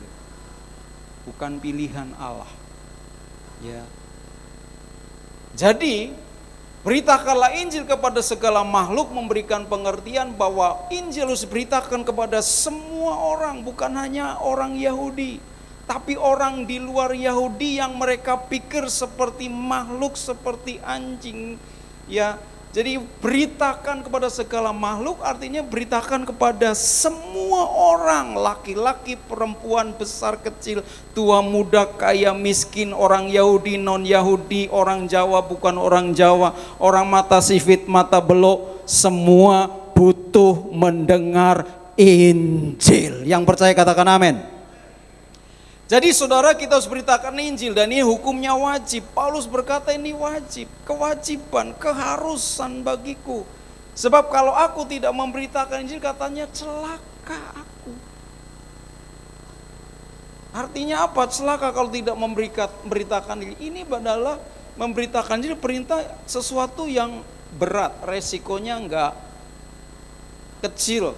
bukan pilihan Allah. Ya. Jadi, beritakanlah Injil kepada segala makhluk, memberikan pengertian bahwa Injil harus diberitakan kepada semua orang, bukan hanya orang Yahudi, tapi orang di luar Yahudi yang mereka pikir seperti makhluk, seperti anjing. Ya, jadi beritakan kepada segala makhluk artinya beritakan kepada semua orang, laki-laki, perempuan, besar, kecil, tua, muda, kaya, miskin, orang Yahudi, non-Yahudi, orang Jawa, bukan orang Jawa, orang mata sipit, mata belok, semua butuh mendengar Injil. Yang percaya katakan amin. Jadi saudara, kita harus beritakan Injil, dan ini hukumnya wajib. Paulus berkata ini wajib, kewajiban, keharusan bagiku. Sebab kalau aku tidak memberitakan Injil, katanya celaka aku. Artinya apa? Celaka kalau tidak memberitakan Injil. Ini adalah memberitakan Injil, perintah sesuatu yang berat, resikonya enggak kecil.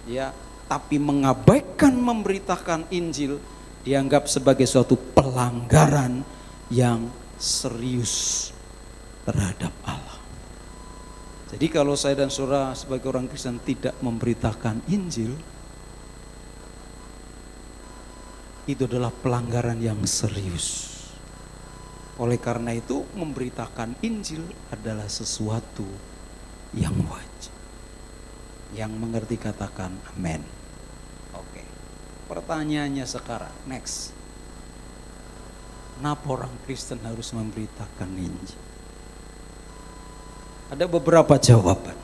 Ya, tapi mengabaikan memberitakan Injil dianggap sebagai suatu pelanggaran yang serius terhadap Allah. Jadi kalau saya dan saudara sebagai orang Kristen tidak memberitakan Injil, itu adalah pelanggaran yang serius. Oleh karena itu, memberitakan Injil adalah sesuatu yang wajib. Yang mengerti katakan amin. Oke. Pertanyaannya sekarang, next. Kenapa orang Kristen harus memberitakan Injil? Ada beberapa jawaban.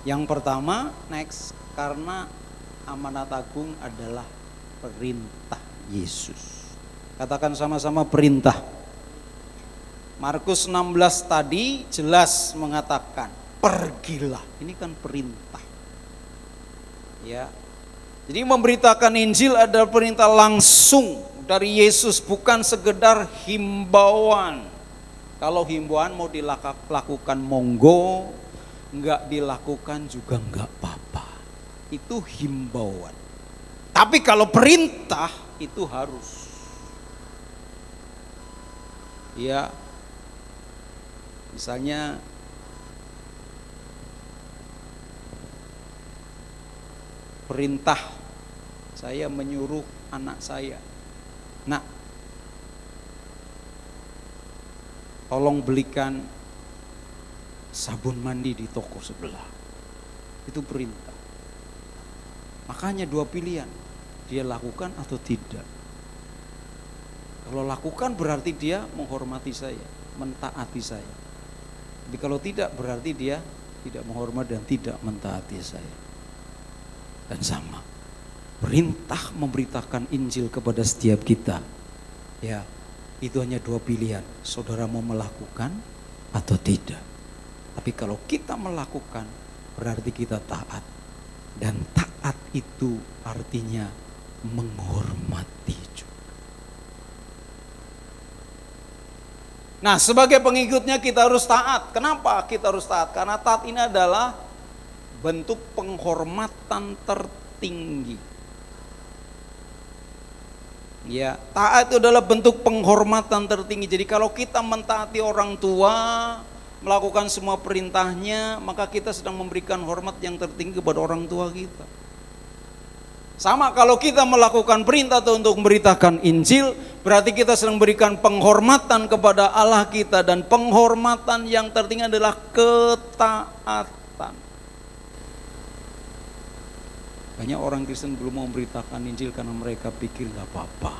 Yang pertama, next, karena amanat agung adalah perintah Yesus. Katakan sama-sama perintah. Markus 16 tadi jelas mengatakan, pergilah. Ini kan perintah. Ya. Jadi memberitakan Injil adalah perintah langsung dari Yesus, bukan sekedar himbauan. Kalau himbauan mau dilakukan monggo, enggak dilakukan juga enggak apa-apa. Itu himbauan. Tapi kalau perintah itu harus. Ya. Misalnya perintah saya menyuruh anak saya, nak, tolong belikan sabun mandi di toko sebelah. Itu perintah. Makanya dua pilihan, dia lakukan atau tidak. Kalau lakukan berarti dia menghormati saya, mentaati saya. Tapi kalau tidak berarti dia tidak menghormati dan tidak mentaati saya. Dan sama, perintah memberitakan Injil kepada setiap kita, ya, itu hanya dua pilihan. Saudara mau melakukan atau tidak. Tapi kalau kita melakukan berarti kita taat. Dan taat itu artinya menghormati juga. Nah, sebagai pengikutnya kita harus taat. Kenapa kita harus taat? Karena taat ini adalah bentuk penghormatan tertinggi. Ya, taat itu adalah bentuk penghormatan tertinggi. Jadi kalau kita mentaati orang tua, melakukan semua perintahnya, maka kita sedang memberikan hormat yang tertinggi kepada orang tua kita. Sama kalau kita melakukan perintah untuk memberitakan Injil, berarti kita sedang memberikan penghormatan kepada Allah kita, dan penghormatan yang tertinggi adalah ketaatan. Banyak orang Kristen belum mau memberitakan Injil karena mereka pikir gak apa-apa.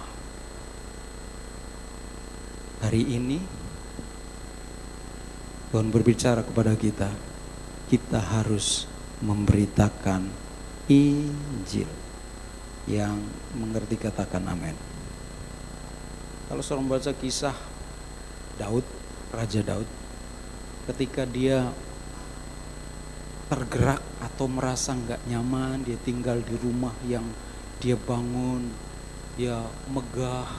Hari ini Tuhan berbicara kepada kita, kita harus memberitakan Injil. Yang mengerti katakan amin. Kalau seorang baca kisah Daud, Raja Daud, ketika dia tergerak atau merasa nggak nyaman, dia tinggal di rumah yang dia bangun, dia megah,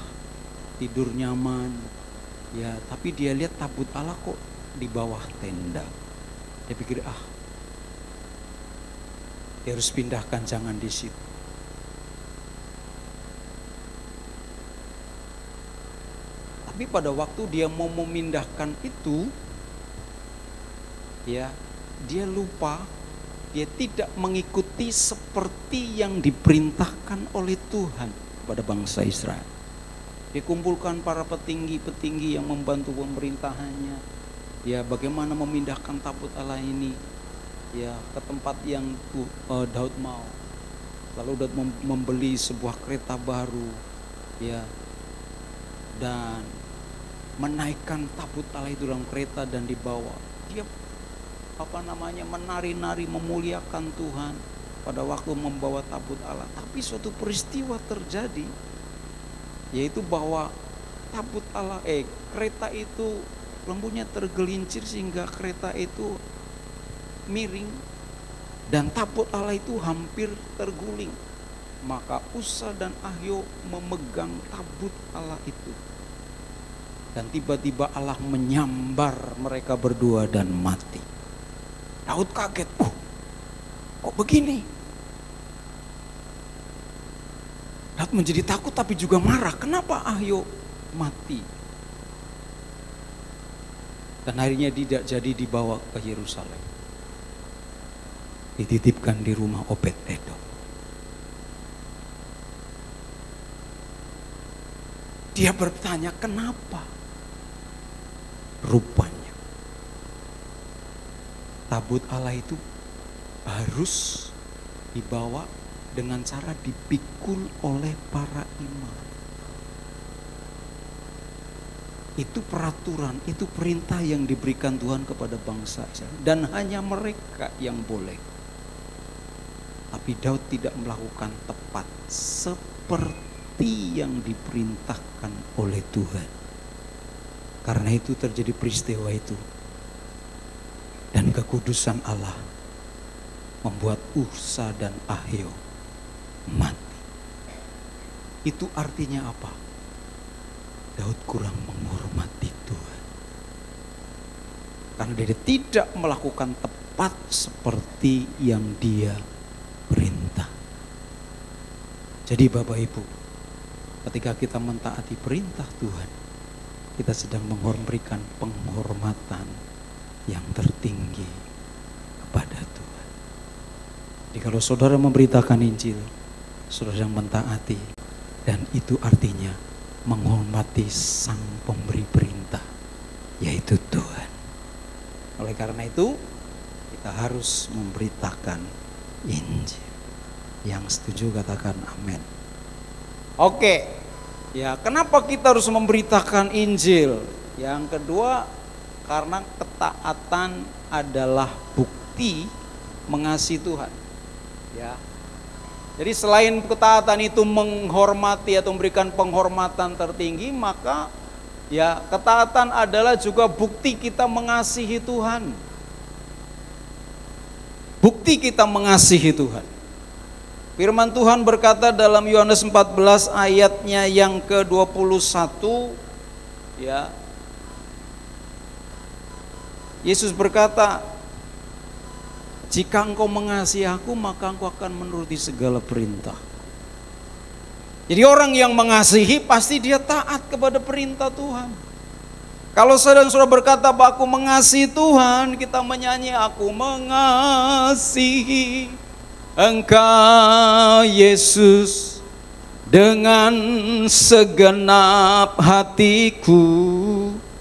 tidur nyaman, ya, tapi dia lihat tabut Allah kok di bawah tenda. Dia pikir, dia harus pindahkan, jangan di situ. Tapi pada waktu dia mau memindahkan itu, ya, dia lupa, dia tidak mengikuti seperti yang diperintahkan oleh Tuhan kepada bangsa Israel. Dia kumpulkan para petinggi-petinggi yang membantu pemerintahannya, ya, bagaimana memindahkan tabut Allah ini, ya, ke tempat yang Daud mau. Lalu Daud membeli sebuah kereta baru, ya, dan menaikkan tabut Allah itu dalam kereta dan dibawa. Dia menari-nari memuliakan Tuhan pada waktu membawa tabut Allah. Tapi suatu peristiwa terjadi. yaitu bahwa tabut Allah, kereta itu lembunya tergelincir sehingga kereta itu miring dan tabut Allah itu hampir terguling. Maka Usa dan Ahio memegang tabut Allah itu. Dan tiba-tiba Allah menyambar mereka berdua dan mati. Daud kaget, kok begini? Daud menjadi takut tapi juga marah, kenapa Ahio mati? Dan akhirnya tidak jadi dibawa ke Yerusalem. Dititipkan di rumah Obed-Edom. Dia bertanya, kenapa? Rupanya tabut Allah itu harus dibawa dengan cara dipikul oleh para imam. Itu peraturan, itu perintah yang diberikan Tuhan kepada bangsa Israel. Dan hanya mereka yang boleh. Tapi Daud tidak melakukan tepat seperti yang diperintahkan oleh Tuhan. Karena itu terjadi peristiwa itu. Dan kekudusan Allah membuat Usa dan Ahio mati. Itu artinya apa? Daud kurang menghormati Tuhan. Karena dia tidak melakukan tepat seperti yang dia perintah. Jadi Bapak Ibu, ketika kita mentaati perintah Tuhan, kita sedang memberikan penghormatan yang tertinggi kepada Tuhan. Jadi kalau saudara memberitakan Injil, saudara sedang mentaati, dan itu artinya menghormati sang pemberi perintah, yaitu Tuhan. Oleh karena itu, kita harus memberitakan Injil. Yang setuju katakan amin. Oke, ya kenapa kita harus memberitakan Injil? Yang kedua, karena ketaatan adalah bukti mengasihi Tuhan. Ya. Jadi selain ketaatan itu menghormati atau memberikan penghormatan tertinggi, maka ya ketaatan adalah juga bukti kita mengasihi Tuhan. Bukti kita mengasihi Tuhan. Firman Tuhan berkata dalam Yohanes 14 ayatnya yang ke-21, ya. Yesus berkata, jika engkau mengasihi aku, maka engkau akan menuruti segala perintah. Jadi orang yang mengasihi pasti dia taat kepada perintah Tuhan. Kalau saudara berkata bahwa aku mengasihi Tuhan, kita menyanyi aku mengasihi Engkau Yesus dengan segenap hatiku.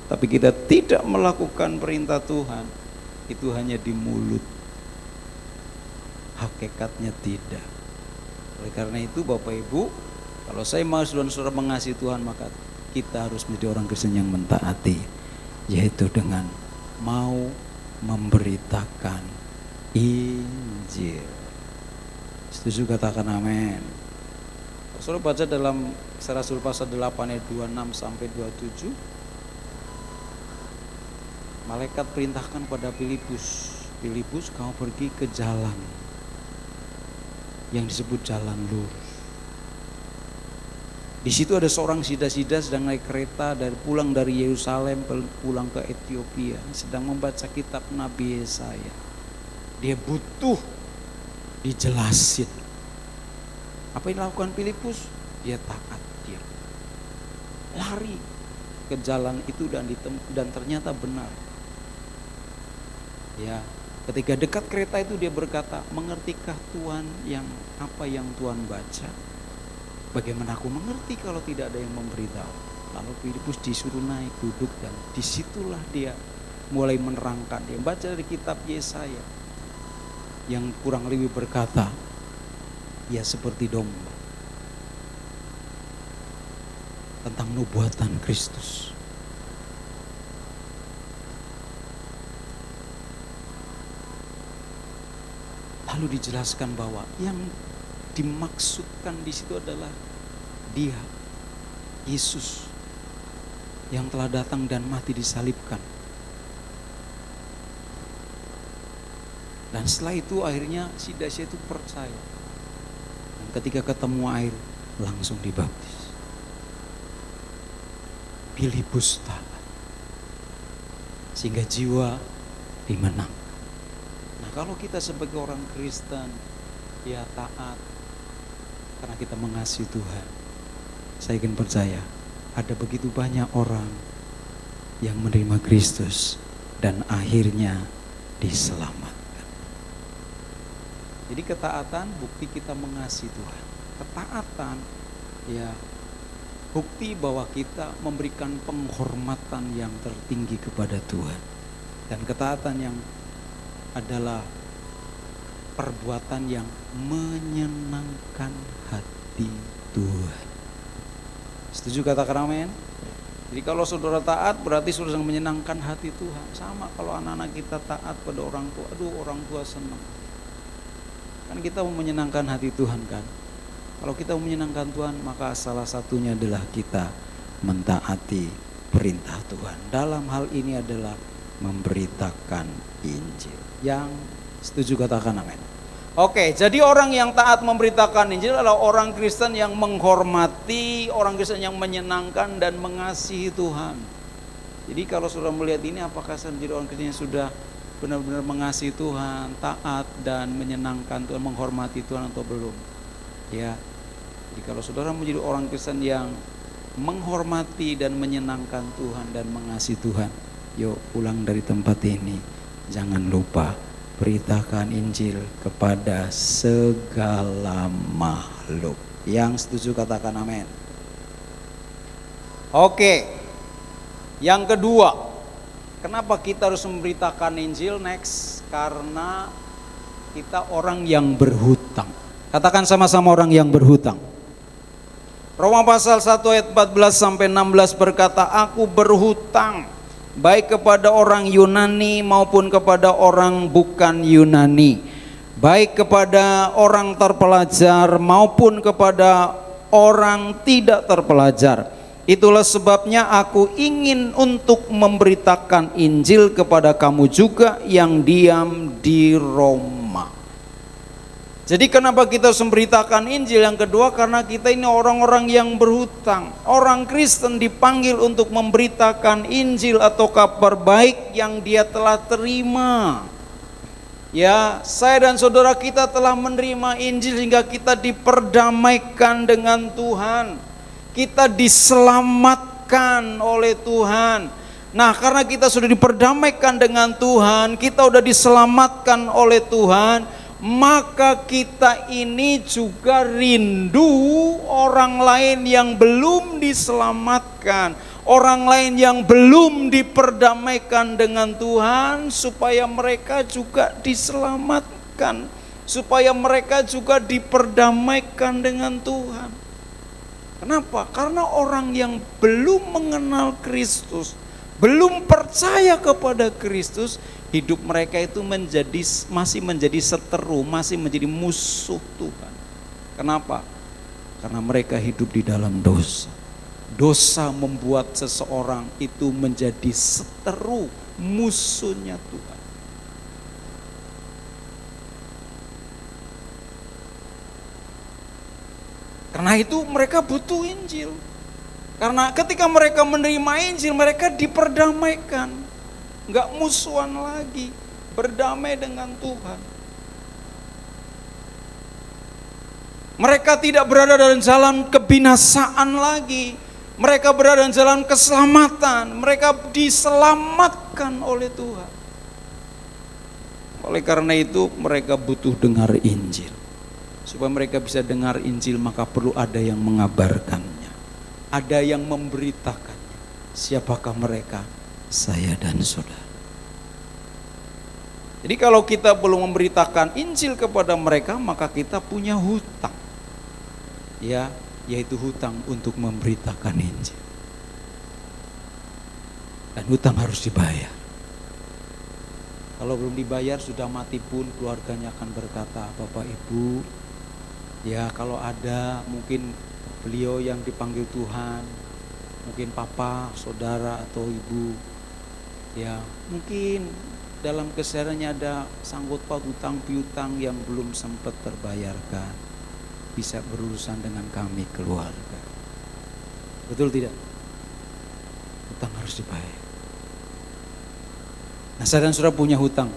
Tapi kita tidak melakukan perintah Tuhan, itu hanya di mulut. Hakikatnya tidak. Oleh karena itu Bapak Ibu, kalau saya mau saudara mengasihi Tuhan, maka kita harus menjadi orang Kristen yang mentaati, yaitu dengan mau memberitakan Injil. Setuju katakan amin. Saudara baca dalam Kisah Rasul pasal 8 ayat 26 sampai 27. Malaikat perintahkan pada Filipus, kamu pergi ke jalan yang disebut jalan lurus. Di situ ada seorang sida-sida sedang naik kereta pulang dari Yerusalem pulang ke Ethiopia, sedang membaca kitab Nabi Yesaya. Dia butuh dijelasin. Apa yang dilakukan Filipus? Dia taat, dia lari ke jalan itu dan ternyata benar. Ya, ketika dekat kereta itu dia berkata, mengertikah Tuhan apa yang Tuhan baca? Bagaimana aku mengerti kalau tidak ada yang memberitahu? Lalu Filipus disuruh naik duduk dan disitulah dia mulai menerangkan. Dia baca dari kitab Yesaya yang kurang lebih berkata, ya seperti domba, tentang nubuatan Kristus. Lalu dijelaskan bahwa yang dimaksudkan di situ adalah dia Yesus yang telah datang dan mati disalibkan. Dan setelah itu akhirnya si Dasya itu percaya. Dan ketika ketemu air langsung dibaptis. Filipus taat. Sehingga jiwa dimenangkan. Nah, kalau kita sebagai orang Kristen ya taat karena kita mengasihi Tuhan. Saya ingin percaya ada begitu banyak orang yang menerima Kristus dan akhirnya diselamatkan. Jadi ketaatan bukti kita mengasihi Tuhan. Ketaatan ya bukti bahwa kita memberikan penghormatan yang tertinggi kepada Tuhan. Dan ketaatan yang adalah perbuatan yang menyenangkan hati Tuhan. Setuju katakan amin? Jadi kalau saudara taat berarti saudara sedang menyenangkan hati Tuhan. Sama kalau anak-anak kita taat pada orang tua, aduh orang tua senang. Kan kita mau menyenangkan hati Tuhan kan. Kalau kita mau menyenangkan Tuhan maka salah satunya adalah kita mentaati perintah Tuhan. Dalam hal ini adalah memberitakan Injil. Yang setuju katakan amin. Oke, jadi orang yang taat memberitakan Injil adalah orang Kristen yang menghormati, orang Kristen yang menyenangkan dan mengasihi Tuhan. Jadi kalau sudah melihat ini apakah saya menjadi orang Kristen yang sudah benar-benar mengasihi Tuhan, taat dan menyenangkan Tuhan, menghormati Tuhan atau belum? Ya. Jadi kalau saudara menjadi orang Kristen yang menghormati dan menyenangkan Tuhan dan mengasihi Tuhan, yuk pulang dari tempat ini, jangan lupa beritakan Injil kepada segala makhluk. Yang setuju katakan amin. Oke. Yang kedua, kenapa kita harus memberitakan Injil? Next, karena kita orang yang berhutang. Katakan sama-sama orang yang berhutang. Roma pasal 1 ayat 14 sampai 16 berkata, aku berhutang baik kepada orang Yunani maupun kepada orang bukan Yunani, baik kepada orang terpelajar maupun kepada orang tidak terpelajar. Itulah sebabnya aku ingin untuk memberitakan Injil kepada kamu juga yang diam di Roma. Jadi kenapa kita harus memberitakan Injil? Yang kedua karena kita ini orang-orang yang berhutang. Orang Kristen dipanggil untuk memberitakan Injil atau kabar baik yang dia telah terima. Ya, saya dan saudara kita telah menerima Injil sehingga kita diperdamaikan dengan Tuhan. Kita diselamatkan oleh Tuhan. Nah, karena kita sudah diperdamaikan dengan Tuhan, kita sudah diselamatkan oleh Tuhan, maka kita ini juga rindu orang lain yang belum diselamatkan, orang lain yang belum diperdamaikan dengan Tuhan, supaya mereka juga diselamatkan, supaya mereka juga diperdamaikan dengan Tuhan. Kenapa? Karena orang yang belum mengenal Kristus, belum percaya kepada Kristus, hidup mereka itu masih menjadi seteru, masih menjadi musuh Tuhan. Kenapa? Karena mereka hidup di dalam dosa. Dosa membuat seseorang itu menjadi seteru, musuhnya Tuhan. Karena itu mereka butuh Injil. Karena ketika mereka menerima Injil, mereka diperdamaikan. Enggak musuhan lagi, berdamai dengan Tuhan. Mereka tidak berada dalam jalan kebinasaan lagi. Mereka berada dalam jalan keselamatan. Mereka diselamatkan oleh Tuhan. Oleh karena itu mereka butuh dengar Injil. Supaya mereka bisa dengar Injil maka perlu ada yang mengabarkannya. Ada yang memberitakannya. Siapakah mereka? Saya dan saudara. Jadi kalau kita belum memberitakan Injil kepada mereka, maka kita punya hutang. Ya, yaitu hutang untuk memberitakan Injil. Dan hutang harus dibayar. Kalau belum dibayar, sudah mati pun keluarganya akan berkata, Bapak Ibu, ya kalau ada mungkin beliau yang dipanggil Tuhan, mungkin papa, saudara atau ibu, ya mungkin dalam kesehariannya ada sangkut paut hutang piutang yang belum sempat terbayarkan, bisa berurusan dengan kami keluarga. Betul tidak? Hutang harus dibayar. Nah, saya dan saudara punya hutang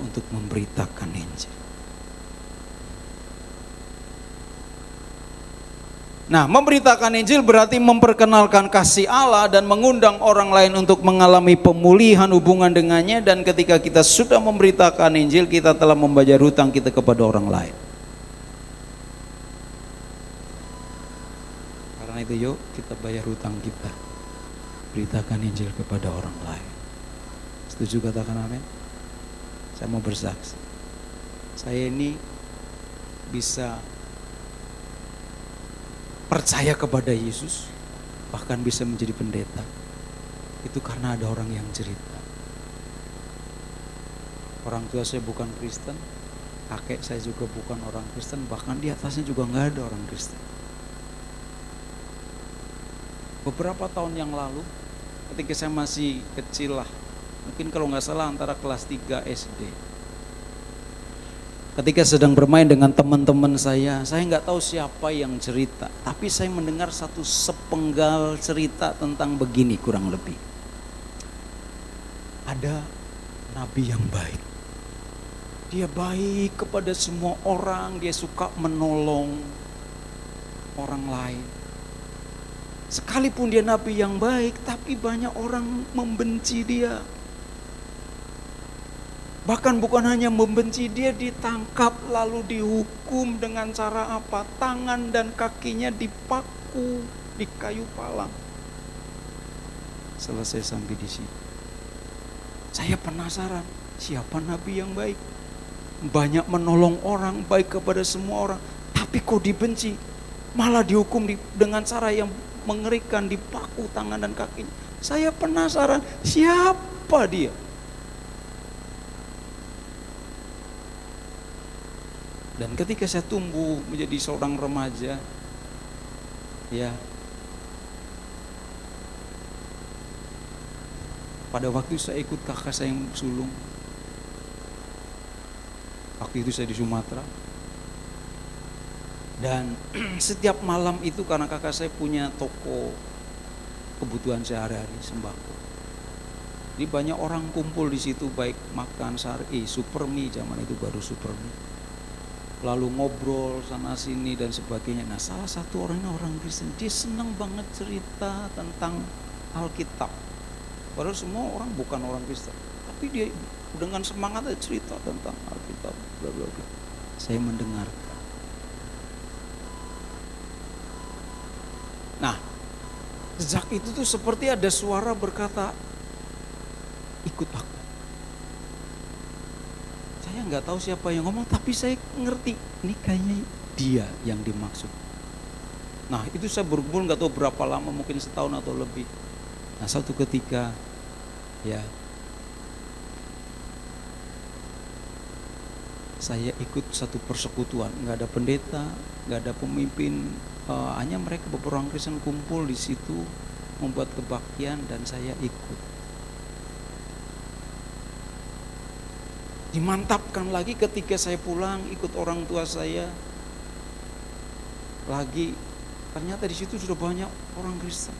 untuk memberitakan Injil. Nah, memberitakan Injil berarti memperkenalkan kasih Allah dan mengundang orang lain untuk mengalami pemulihan hubungan dengannya, dan ketika kita sudah memberitakan Injil, kita telah membayar hutang kita kepada orang lain. Karena itu yuk kita bayar hutang kita, beritakan Injil kepada orang lain. Setuju, katakan amin. Saya mau bersaksi, saya ini bisa percaya kepada Yesus, bahkan bisa menjadi pendeta, itu karena ada orang yang cerita. Orang tua saya bukan Kristen, kakek saya juga bukan orang Kristen, bahkan di atasnya juga nggak ada orang Kristen. Beberapa tahun yang lalu, ketika saya masih kecil lah, mungkin kalau nggak salah antara kelas 3 SD, ketika sedang bermain dengan teman-teman saya nggak tahu siapa yang cerita, tapi saya mendengar satu sepenggal cerita tentang begini kurang lebih. Ada nabi yang baik. Dia baik kepada semua orang, dia suka menolong orang lain. Sekalipun dia nabi yang baik, tapi banyak orang membenci dia. Bahkan bukan hanya membenci, dia ditangkap lalu dihukum dengan cara apa? Tangan dan kakinya dipaku di kayu palang. Selesai sampai di sini, saya penasaran, siapa nabi yang baik? Banyak menolong orang, baik kepada semua orang, tapi kok dibenci? Malah dihukum dengan cara yang mengerikan, dipaku tangan dan kakinya. Saya penasaran, siapa dia? Dan ketika saya tumbuh menjadi seorang remaja, ya, pada waktu saya ikut kakak saya yang sulung, waktu itu saya di Sumatera, dan setiap malam itu karena kakak saya punya toko kebutuhan sehari-hari sembako, jadi banyak orang kumpul di situ, baik makan sehari, Supermi, zaman itu baru Supermi, lalu ngobrol sana sini dan sebagainya. Nah, salah satu orangnya orang Kristen, dia senang banget cerita tentang Alkitab. Padahal semua orang bukan orang Kristen, tapi dia dengan semangat cerita tentang Alkitab, bla bla bla. Saya mendengarkan. Nah, sejak itu tuh seperti ada suara berkata, ikut aku. Saya nggak tahu siapa yang ngomong, tapi saya ngerti, ini kayaknya dia yang dimaksud. Nah, itu saya bergumul nggak tahu berapa lama, mungkin setahun atau lebih. Nah, satu ketika, ya, saya ikut satu persekutuan, nggak ada pendeta, nggak ada pemimpin, hanya mereka beberapa orang Kristen kumpul di situ membuat kebaktian dan saya ikut. Dimantapkan lagi ketika saya pulang ikut orang tua saya lagi, ternyata di situ sudah banyak orang Kristen.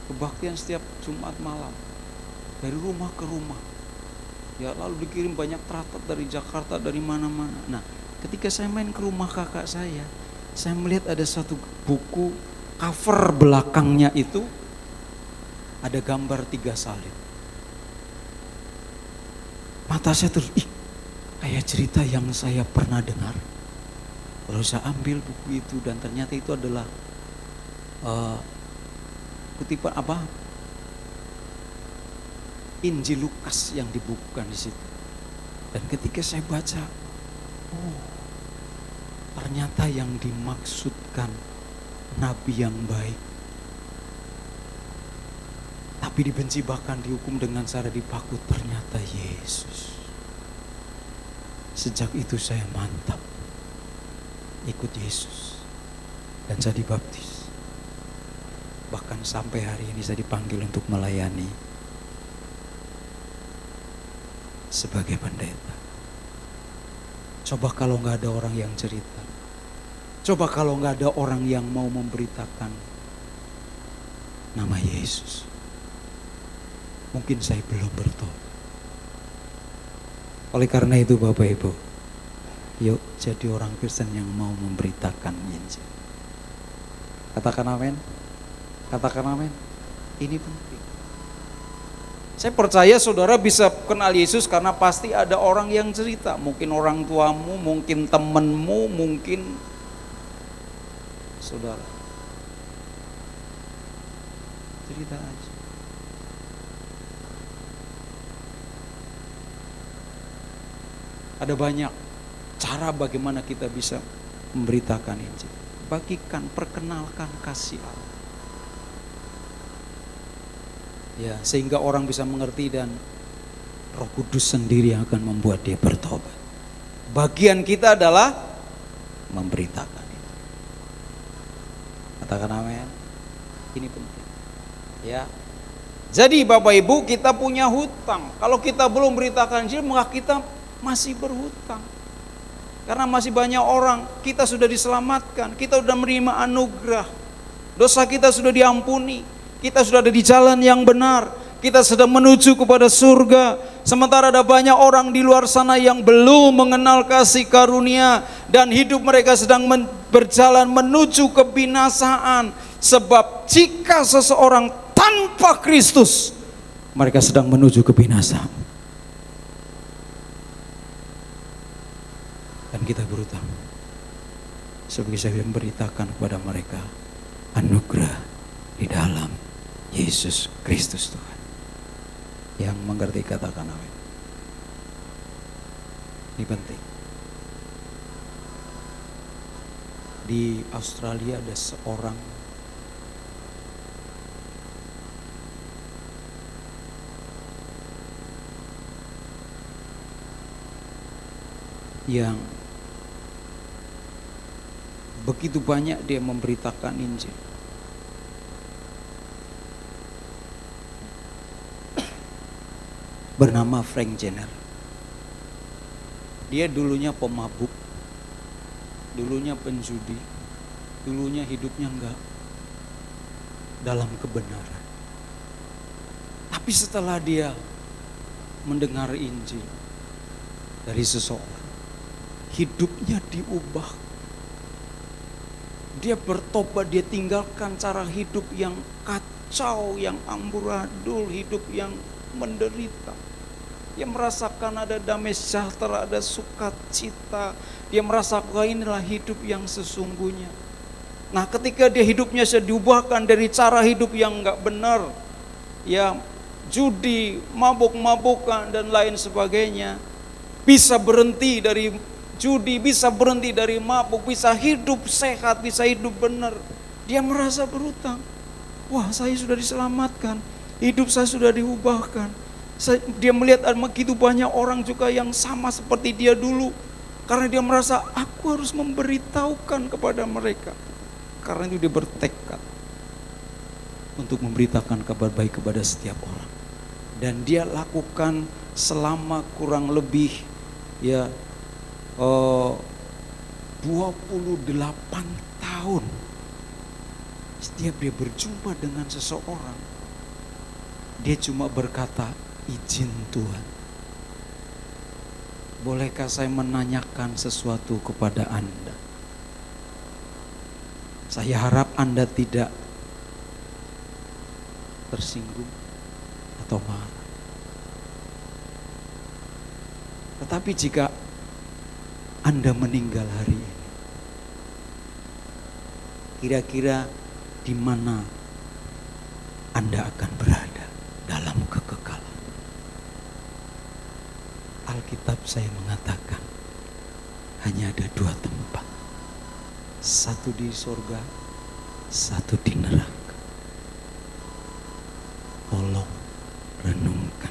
Kebaktian setiap Jumat malam dari rumah ke rumah. Ya, lalu dikirim banyak teratat dari Jakarta, dari mana-mana. Nah, ketika saya main ke rumah kakak saya melihat ada satu buku, cover belakangnya itu ada gambar 3 salib. Mata saya terus, kayak cerita yang saya pernah dengar. Lalu saya ambil buku itu dan ternyata itu adalah kutipan apa? Injil Lukas yang dibukukan di situ. Dan ketika saya baca, oh, ternyata yang dimaksudkan nabi yang baik, tapi dibenci bahkan dihukum dengan cara dipaku, ternyata Yesus. Sejak itu saya mantap ikut Yesus dan saya dibaptis. bahkan sampai hari ini saya dipanggil untuk melayani sebagai pendeta. Coba kalau nggak ada orang yang cerita, coba kalau nggak ada orang yang mau memberitakan nama Yesus, mungkin saya belum bertobat. Oleh karena itu Bapak Ibu, yuk jadi orang Kristen yang mau memberitakan Injil. Katakan amin. Katakan amin. Ini penting. Saya percaya saudara bisa kenal Yesus karena pasti ada orang yang cerita. Mungkin orang tuamu, mungkin temanmu, mungkin saudara. Cerita aja. Ada banyak cara bagaimana kita bisa memberitakan Injil. Bagikan, perkenalkan kasih Allah. Ya, sehingga orang bisa mengerti dan Roh Kudus sendiri yang akan membuat dia bertobat. Bagian kita adalah memberitakan itu. Katakan amin. Ini penting. Ya. Jadi Bapak Ibu, kita punya hutang. Kalau kita belum beritakan Injil, maka kita masih berhutang. Karena masih banyak orang, kita sudah diselamatkan, kita sudah menerima anugerah. Dosa kita sudah diampuni. Kita sudah ada di jalan yang benar. Kita sedang menuju kepada surga. Sementara ada banyak orang di luar sana yang belum mengenal kasih karunia. Dan hidup mereka sedang berjalan menuju kebinasaan. Sebab jika seseorang tanpa Kristus, mereka sedang menuju kebinasaan. Dan kita berutang sebagai saya memberitakan kepada mereka anugerah di dalam Yesus Kristus Tuhan. Yang mengerti katakan amin. Ini penting. Di Australia ada seorang yang begitu banyak dia memberitakan Injil. Bernama Frank Jenner. Dia dulunya pemabuk, dulunya penjudi, dulunya hidupnya enggak dalam kebenaran. Tapi setelah dia mendengar Injil dari seseorang, hidupnya diubah. Dia bertobat, dia tinggalkan cara hidup yang kacau, yang amburadul, hidup yang menderita. Dia merasakan ada damai sejahtera, ada sukacita. Dia merasakan inilah hidup yang sesungguhnya. Nah, ketika dia hidupnya sudah diubahkan dari cara hidup yang enggak benar, ya judi, mabuk-mabukan dan lain sebagainya, bisa berhenti dari judi, bisa berhenti dari mabuk, bisa hidup sehat, bisa hidup benar. Dia merasa berhutang. Wah, saya sudah diselamatkan, hidup saya sudah diubahkan. Dia melihat ada begitu banyak orang juga yang sama seperti dia dulu. Karena dia merasa aku harus memberitahukan kepada mereka. Karena itu dia bertekad untuk memberitakan kabar baik kepada setiap orang. Dan dia lakukan selama kurang lebih 28 tahun. Setiap dia berjumpa dengan seseorang, dia cuma berkata, izin Tuhan, bolehkah saya menanyakan sesuatu kepada Anda? Saya harap Anda tidak tersinggung atau marah. Tetapi jika Anda meninggal hari ini, kira-kira di mana Anda akan berada dalam kekekalan? Alkitab saya mengatakan hanya ada 2 tempat. Satu di surga, satu di neraka. Tolong renungkan.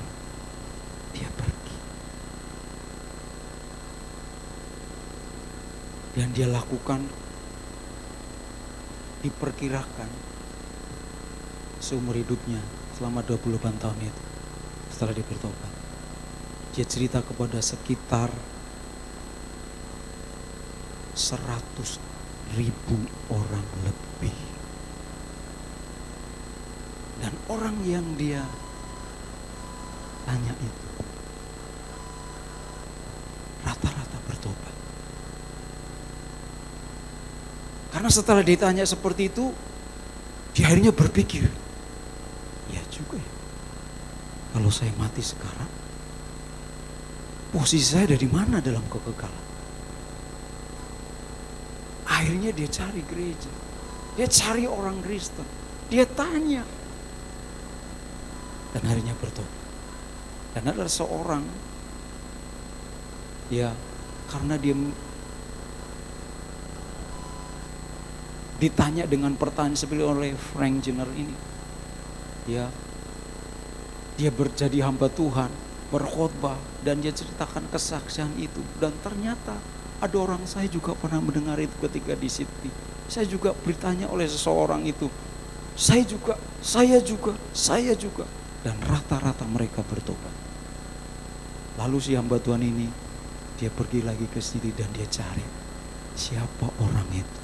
Dia pergi. Dan dia lakukan, diperkirakan seumur hidupnya selama 28 tahun itu setelah dia bertobat. Dia cerita kepada sekitar 100.000 orang lebih. Dan orang yang dia tanya itu rata-rata bertobat. Karena setelah ditanya seperti itu, dia akhirnya berpikir, ya juga ya, kalau saya mati sekarang, posisi saya ada di mana dalam kekekalan? Akhirnya dia cari gereja, dia cari orang Kristen, dia tanya, dan akhirnya bertobat. Dan ada seorang, ya karena dia ditanya dengan pertanyaan seperti oleh Frank Jenner ini, ya dia berjadi hamba Tuhan, berkhotbah, dan dia ceritakan kesaksian itu. Dan ternyata ada orang, saya juga pernah mendengar itu ketika di Sydney. Saya juga bertanya oleh seseorang itu, saya juga, dan rata-rata mereka bertobat. Lalu si hamba Tuhan ini, dia pergi lagi ke sini dan dia cari siapa orang itu.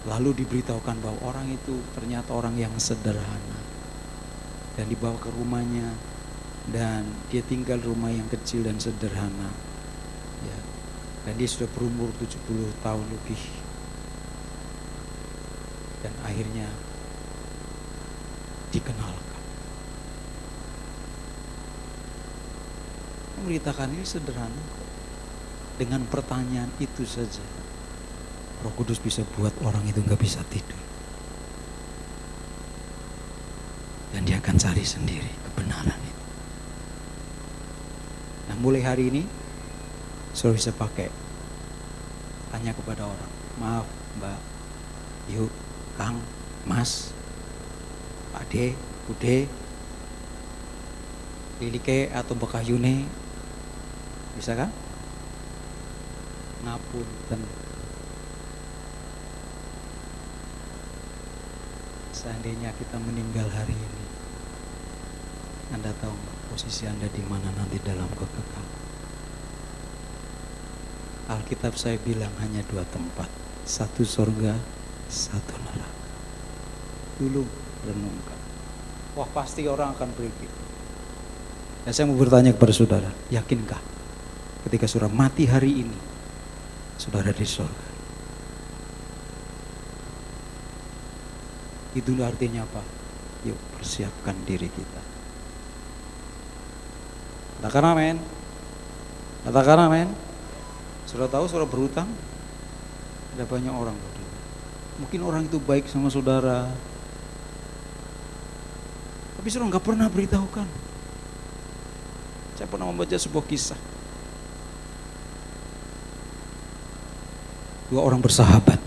Lalu diberitahukan bahwa orang itu ternyata orang yang sederhana. Dan dibawa ke rumahnya. Dan dia tinggal rumah yang kecil dan sederhana. Ya. Dan dia sudah berumur 70 tahun lebih. Dan akhirnya dikenalkan. Memberitakan ini sederhana kok. Dengan pertanyaan itu saja, Roh Kudus bisa buat orang itu gak bisa tidur. Dan dia akan cari sendiri kebenaran itu. Nah mulai hari ini, saudara bisa pakai, tanya kepada orang, maaf Mbak, yuk Kang, Mas, Pak D, Bude, Lilike atau Bekayune, bisa kan? Ngapunten. Seandainya kita meninggal hari ini, Anda tahu nggak posisi Anda di mana nanti dalam kekekalan? Alkitab saya bilang hanya 2 tempat, 1 surga, 1 neraka. Dulu renungkan. Wah pasti orang akan pergi. Dan saya mau bertanya kepada saudara, yakinkah ketika saudara mati hari ini, saudara di surga? Itu artinya apa? Yuk persiapkan diri kita. Katakan amin. Katakan amin. Sudah tahu saudara berhutang? Ada banyak orang. Mungkin orang itu baik sama saudara, tapi saudara gak pernah beritahukan. Saya pernah membaca sebuah kisah. 2 orang bersahabat.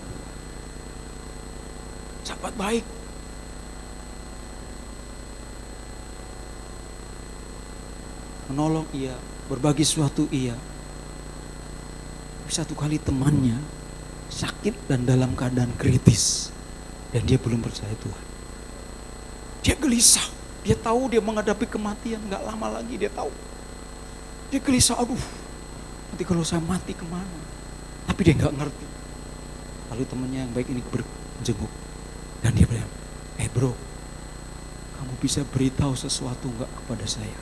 Sahabat baik. Menolong iya, berbagi sesuatu iya. Tapi satu kali temannya sakit dan dalam keadaan kritis. Dan dia belum percaya Tuhan. Dia gelisah. Dia tahu dia menghadapi kematian. Gak lama lagi dia tahu. Dia gelisah, aduh. Nanti kalau saya mati kemana? Tapi dia gak ngerti. Lalu temannya yang baik ini berjenguk. Dan dia bilang, bro, kamu bisa beritahu sesuatu gak kepada saya?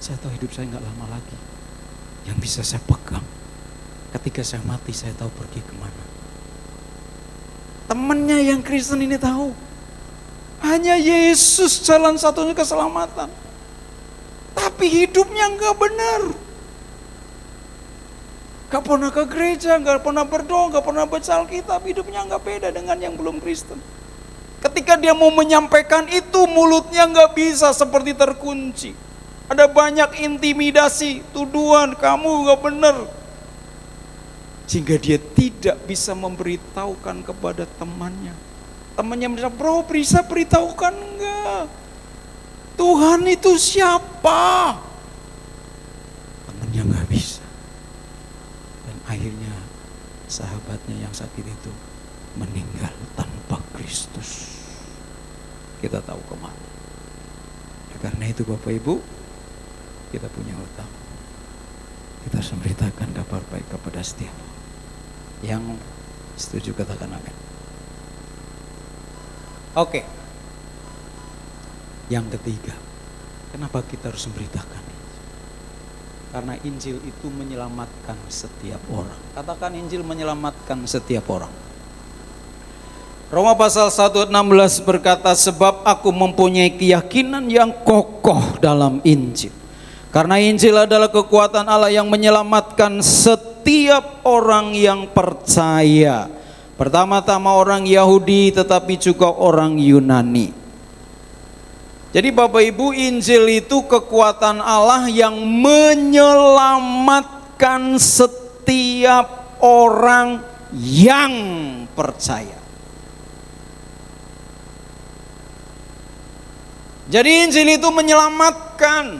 Saya tahu hidup saya gak lama lagi. Yang bisa saya pegang. Ketika saya mati saya tahu pergi kemana. Temannya yang Kristen ini tahu. Hanya Yesus jalan satunya keselamatan. Tapi hidupnya gak benar. Gak pernah ke gereja, gak pernah berdoa, gak pernah baca Alkitab. Hidupnya gak beda dengan yang belum Kristen. Ketika dia mau menyampaikan itu, mulutnya gak bisa, seperti terkunci. Ada banyak intimidasi, tuduhan, kamu gak benar. Sehingga dia tidak bisa memberitahukan kepada temannya. Temannya bilang, bro bisa beritahukan enggak? Tuhan itu siapa? Temannya gak bisa. Dan akhirnya sahabatnya yang sakit itu meninggal tanpa Kristus. Kristus. Kita tahu kemana. Karena itu Bapak Ibu, kita punya utang. Kita harus memberitakan kabar baik kepada setiap yang setuju, katakan amin. Oke. Yang ketiga, kenapa kita harus memberitakan? Karena Injil itu menyelamatkan setiap orang. Katakan Injil menyelamatkan setiap orang. Roma pasal 1:16 berkata, sebab aku mempunyai keyakinan yang kokoh dalam Injil. Karena Injil adalah kekuatan Allah yang menyelamatkan setiap orang yang percaya. Pertama-tama orang Yahudi tetapi juga orang Yunani. Jadi Bapak Ibu, Injil itu kekuatan Allah yang menyelamatkan setiap orang yang percaya. Jadi Injil itu menyelamatkan.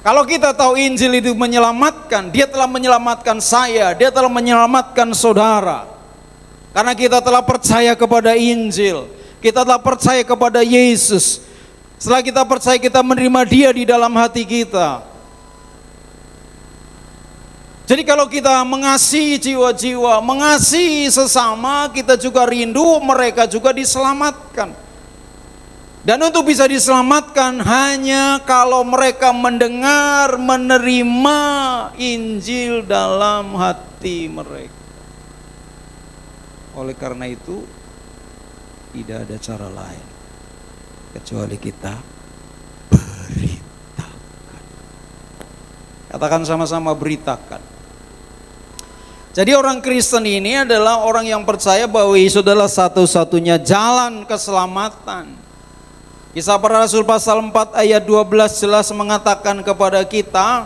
Kalau kita tahu Injil itu menyelamatkan, dia telah menyelamatkan saya, dia telah menyelamatkan saudara. Karena kita telah percaya kepada Injil, kita telah percaya kepada Yesus. Setelah kita percaya, kita menerima dia di dalam hati kita. Jadi kalau kita mengasihi jiwa-jiwa, mengasihi sesama, kita juga rindu mereka juga diselamatkan. Dan untuk bisa diselamatkan hanya kalau mereka mendengar, menerima Injil dalam hati mereka. Oleh karena itu, tidak ada cara lain kecuali kita beritakan. Katakan sama-sama, beritakan. Jadi orang Kristen ini adalah orang yang percaya bahwa Yesus adalah satu-satunya jalan keselamatan. Kisah Para Rasul pasal 4 ayat 12 jelas mengatakan kepada kita,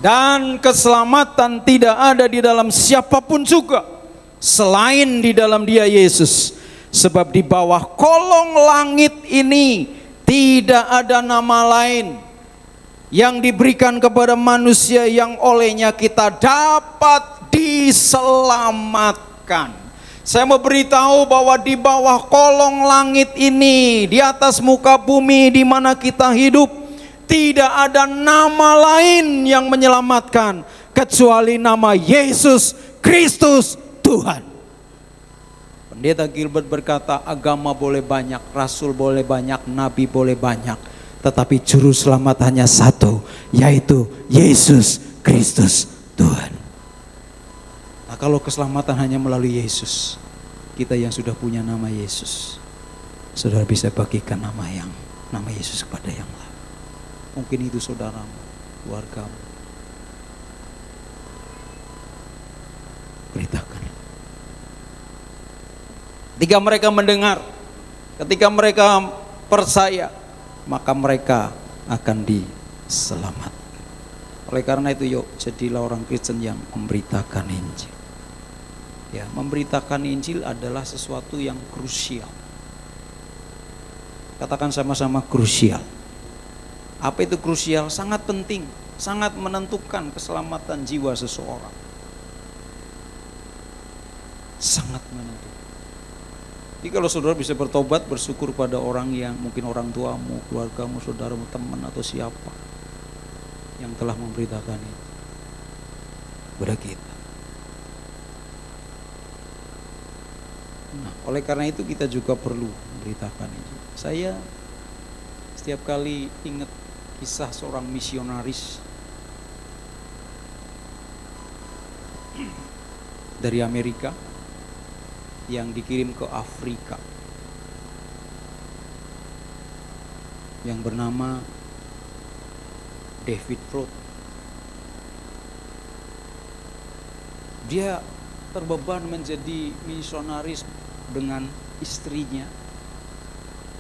dan keselamatan tidak ada di dalam siapapun juga selain di dalam Dia Yesus. Sebab di bawah kolong langit ini tidak ada nama lain yang diberikan kepada manusia yang olehnya kita dapat diselamatkan. Saya mau beritahu bahwa di bawah kolong langit ini, di atas muka bumi di mana kita hidup, tidak ada nama lain yang menyelamatkan kecuali nama Yesus Kristus Tuhan. Pendeta Gilbert berkata, agama boleh banyak, rasul boleh banyak, nabi boleh banyak, tetapi juru selamat hanya satu, yaitu Yesus Kristus Tuhan. Nah, kalau keselamatan hanya melalui Yesus, kita yang sudah punya nama Yesus, saudara bisa bagikan nama Yesus kepada yang lain. Mungkin itu saudaramu, keluargamu. Beritakan. Ketika mereka mendengar, ketika mereka percaya, maka mereka akan diselamatkan. Oleh karena itu, yuk jadilah orang Kristen yang memberitakan Injil. Ya, memberitakan Injil adalah sesuatu yang krusial. Katakan sama-sama, krusial. Apa itu krusial? Sangat penting, sangat menentukan keselamatan jiwa seseorang. Sangat menentukan. Jadi kalau saudara bisa bertobat, bersyukur pada orang yang mungkin orang tuamu, keluargamu, saudaramu, teman atau siapa yang telah memberitakan itu kepada kita. Nah, oleh karena itu kita juga perlu memberitakan itu. Saya setiap kali ingat kisah seorang misionaris dari Amerika yang dikirim ke Afrika, yang bernama David Flood. Dia terbeban menjadi misionaris dengan istrinya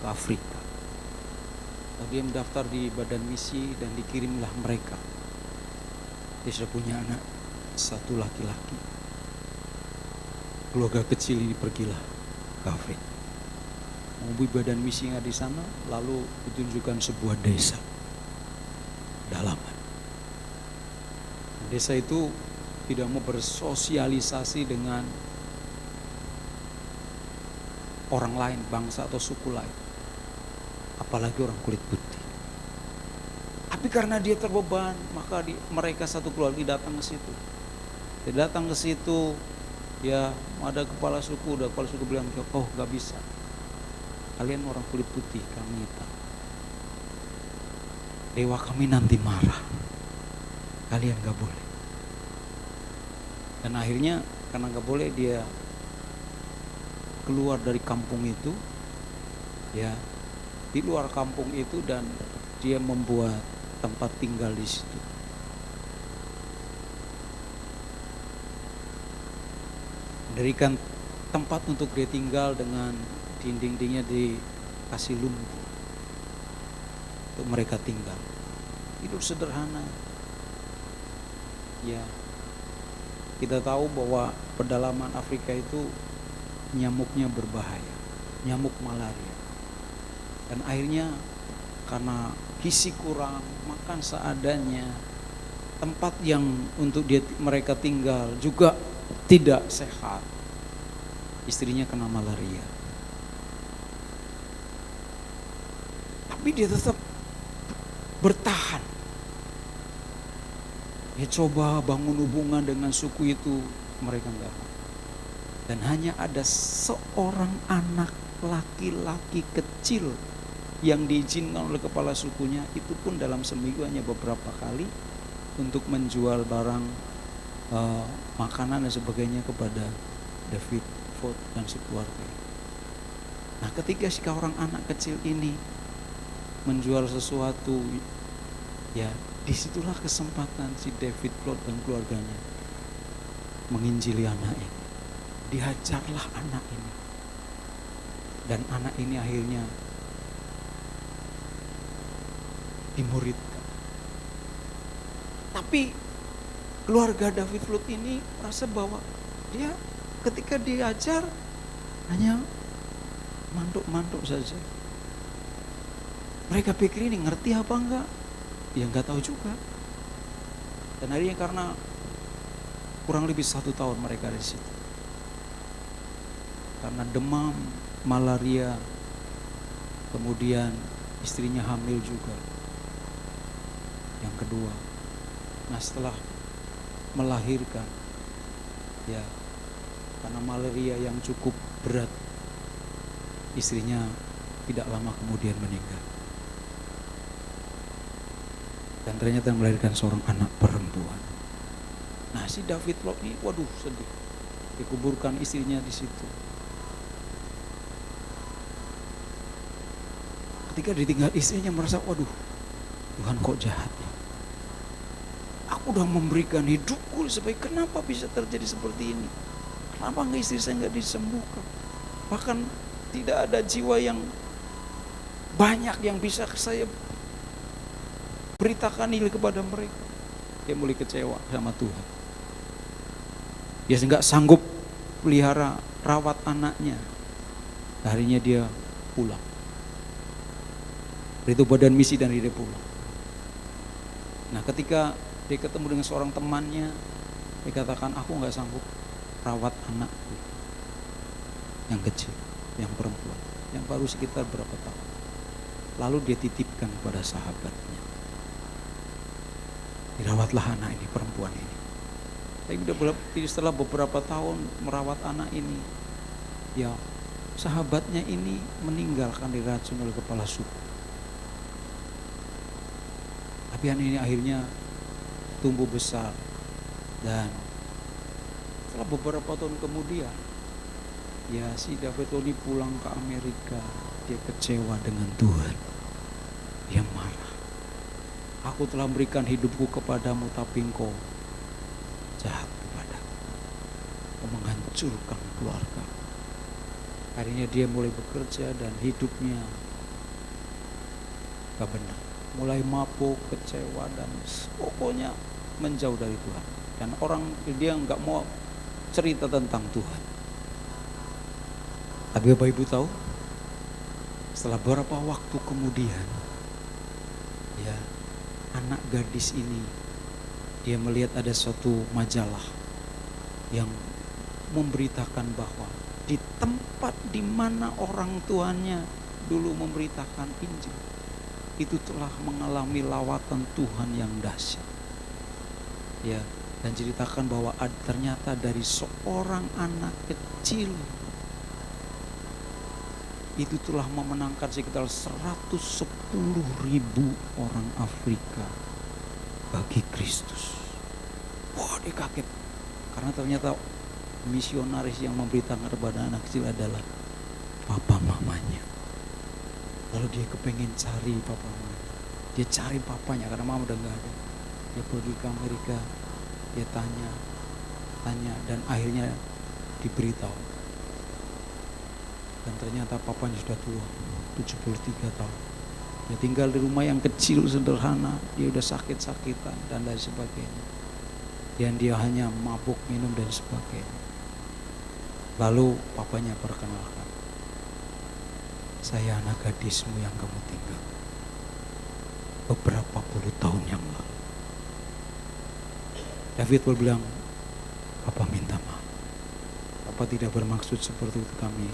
ke Afrika. Dia mendaftar di badan misi dan dikirimlah mereka. Dia sudah punya anak satu laki-laki. Keluarga kecil ini pergilah ke Afrika. Menghubungi badan misi yang ada di sana, lalu ditunjukkan sebuah desa dalaman. Desa itu tidak mau bersosialisasi dengan orang lain, bangsa atau suku lain, apalagi orang kulit putih. Tapi karena dia terbeban, maka mereka satu keluarga datang ke situ. Dia datang ke situ, ya ada kepala suku bilang, oh gak bisa, kalian orang kulit putih, kami hitam. Dewa kami nanti marah, kalian gak boleh. Dan akhirnya karena gak boleh, dia keluar dari kampung itu, ya di luar kampung itu, dan dia membuat tempat tinggal di situ. Mendirikan tempat untuk dia tinggal dengan dinding-dindingnya dikasih lumpur untuk mereka tinggal. Hidup sederhana. Ya, kita tahu bahwa pedalaman Afrika itu nyamuknya berbahaya, nyamuk malaria. Dan akhirnya karena gizi kurang, makan seadanya, tempat yang untuk mereka tinggal juga tidak sehat. Istrinya kena malaria. Tapi dia tetap bertahan. Dia coba bangun hubungan dengan suku itu, mereka enggak mau. Dan hanya ada seorang anak laki-laki kecil yang diizinkan oleh kepala sukunya, itu pun dalam seminggu hanya beberapa kali untuk menjual barang makanan dan sebagainya kepada David Ford dan sekeluarga. Nah, ketika si orang anak kecil ini menjual sesuatu, ya disitulah kesempatan si David Ford dan keluarganya menginjili anak ini. Dihajarlah anak ini, dan anak ini akhirnya dimuridkan. Tapi keluarga David Flut ini merasa bahwa dia ketika diajar hanya mantuk-mantuk saja. Mereka pikir ini ngerti apa enggak? Ya enggak tahu juga. Dan akhirnya karena kurang lebih 1 tahun mereka di situ. Karena demam, malaria, kemudian istrinya hamil juga. Yang kedua, nah setelah melahirkan, ya karena malaria yang cukup berat, istrinya tidak lama kemudian meninggal. Dan ternyata melahirkan seorang anak perempuan. Nah si David Lok ini, waduh sedih, dikuburkan istrinya di situ. Ketika ditinggal istrinya merasa, waduh Tuhan kok jahat ya. Aku udah memberikan hidupku supaya kenapa bisa terjadi seperti ini? Kenapa nggak istri saya nggak disembuhkan? Bahkan tidak ada jiwa yang banyak yang bisa saya beritakan ini kepada mereka. Dia mulai kecewa sama Tuhan. Dia nggak sanggup pelihara, rawat anaknya. Akhirnya dia pulang. Itu badan misi dan dia pulang. Nah ketika dia ketemu dengan seorang temannya, dia katakan, aku gak sanggup rawat anakku yang kecil, yang perempuan, yang baru sekitar berapa tahun. Lalu dia titipkan kepada sahabatnya, dirawatlah anak ini, perempuan ini. Tapi setelah beberapa tahun merawat anak ini, ya sahabatnya ini meninggal karena diracun oleh kepala suku. Tapi anak ini akhirnya tumbuh besar, dan setelah beberapa tahun kemudian, ya si David Tony pulang ke Amerika. Dia kecewa dengan Tuhan. Dia marah. Aku telah memberikan hidupku kepadamu, tapi engkau jahat kepadaku. Kau menghancurkan keluarga. Akhirnya dia mulai bekerja dan hidupnya gak benar. Mulai mabuk, kecewa, dan pokoknya menjauh dari Tuhan. Dan dia nggak mau cerita tentang Tuhan. Tapi Bapak Ibu tahu, setelah beberapa waktu kemudian, ya anak gadis ini dia melihat ada suatu majalah yang memberitakan bahwa di tempat di mana orang tuanya dulu memberitakan Injil, itu telah mengalami lawatan Tuhan yang dahsyat. Ya, dan ceritakan bahwa ternyata dari seorang anak kecil itu telah memenangkan sekitar 110.000 orang Afrika bagi Kristus. Wah, dia kaget karena ternyata misionaris yang memberitakan kepada anak kecil adalah papa mamanya. Lalu dia kepengen cari papa mamanya. Dia cari papanya karena mama udah gak ada. Dia pergi ke Amerika, dia tanya dan akhirnya diberitahu. Dan ternyata papanya sudah tua, 73 tahun. Dia tinggal di rumah yang kecil sederhana, dia udah sakit-sakitan dan lain sebagainya. Dan dia hanya mabuk, minum dan sebagainya. Lalu papanya perkenalkan, saya anak gadismu yang kamu tinggal beberapa puluh tahun yang lalu. David berbilang, Papa minta maaf. Papa tidak bermaksud seperti itu kami.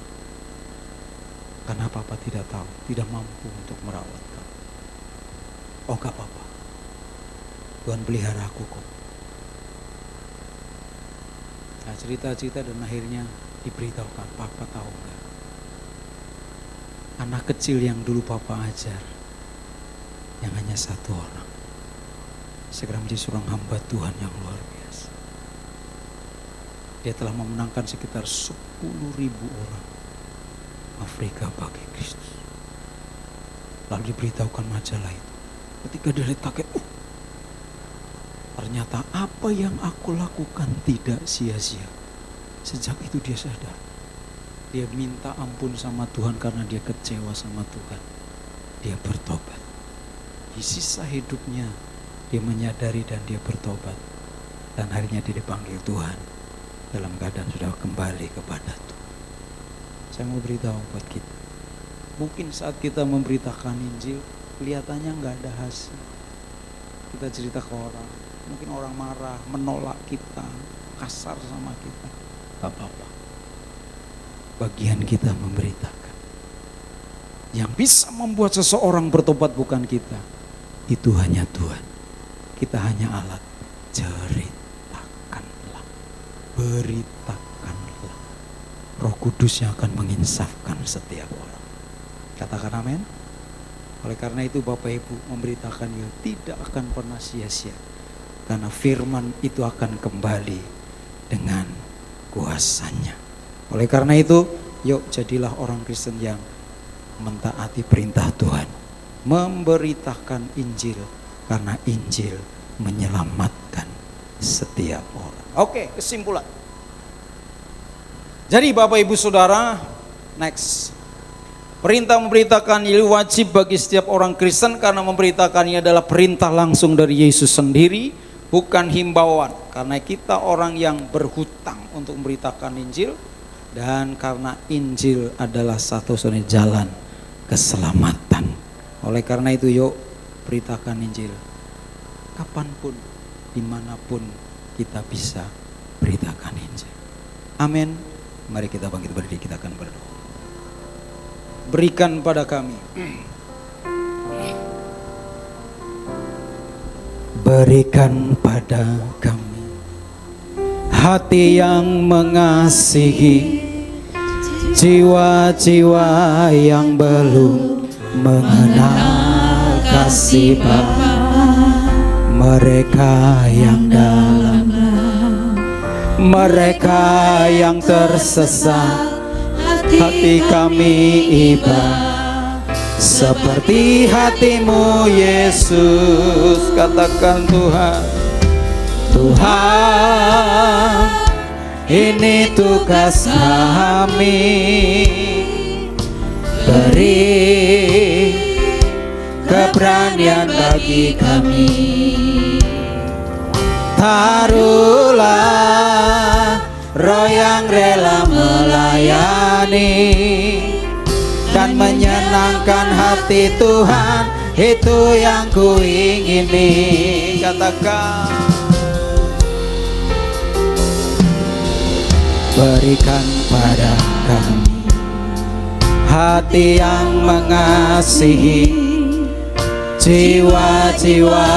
Karena Papa tidak tahu, tidak mampu untuk merawat kamu. Oh gak apa-apa, Tuhan pelihara aku kok. Nah, cerita-cerita dan akhirnya diberitahukan, Papa tahu enggak? Anak kecil yang dulu Papa ajar, yang hanya satu orang, sekarang menjadi seorang hamba Tuhan yang luar biasa. Dia telah memenangkan sekitar 10.000 orang Afrika bagi Kristus. Lalu diberitahukan majalah itu. Ketika dia lihat kaget, ternyata apa yang aku lakukan tidak sia-sia. Sejak itu dia sadar. Dia minta ampun sama Tuhan karena dia kecewa sama Tuhan. Dia bertobat. Di sisa hidupnya dia menyadari dan dia bertobat. Dan akhirnya dia dipanggil Tuhan dalam keadaan sudah kembali kepada Tuhan. Saya mau beritahu buat kita. Mungkin saat kita memberitakan Injil, kelihatannya nggak ada hasil. Kita cerita ke orang, mungkin orang marah, menolak kita, kasar sama kita. Gak apa-apa. Bagian kita memberitakan. Yang bisa membuat seseorang bertobat bukan kita. Itu hanya Tuhan. Kita hanya alat. Ceritakanlah. Beritakanlah. Roh Kudus yang akan menginsafkan setiap orang. Katakan amin. Oleh karena itu Bapak Ibu memberitakan tidak akan pernah sia-sia. Karena firman itu akan kembali dengan kuasanya. Oleh karena itu, yuk jadilah orang Kristen yang mentaati perintah Tuhan. Memberitakan Injil, karena Injil menyelamatkan setiap orang. Oke, kesimpulan. Jadi Bapak Ibu Saudara, next. Perintah memberitakan Injil wajib bagi setiap orang Kristen karena memberitakannya adalah perintah langsung dari Yesus sendiri, bukan himbauan. Karena kita orang yang berhutang untuk memberitakan Injil, dan karena Injil adalah satu-satunya jalan keselamatan. Oleh karena itu yuk beritakan Injil. Kapanpun, dimanapun kita bisa beritakan Injil. Amin. Mari kita bangkit berdiri, kita akan berdoa. Berikan pada kami. Berikan pada kami hati yang mengasihi, jiwa-jiwa yang belum mengenal kasih Bapa. Mereka yang dalam, mereka yang tersesat, hati kami iba seperti hatimu Yesus. Katakan Tuhan, Tuhan, ini tugas kami. Beri keberanian bagi kami. Taruhlah roh yang rela melayani dan menyenangkan hati Tuhan, itu yang ku ingini. Katakan, berikan pada kami hati yang mengasihi, jiwa-jiwa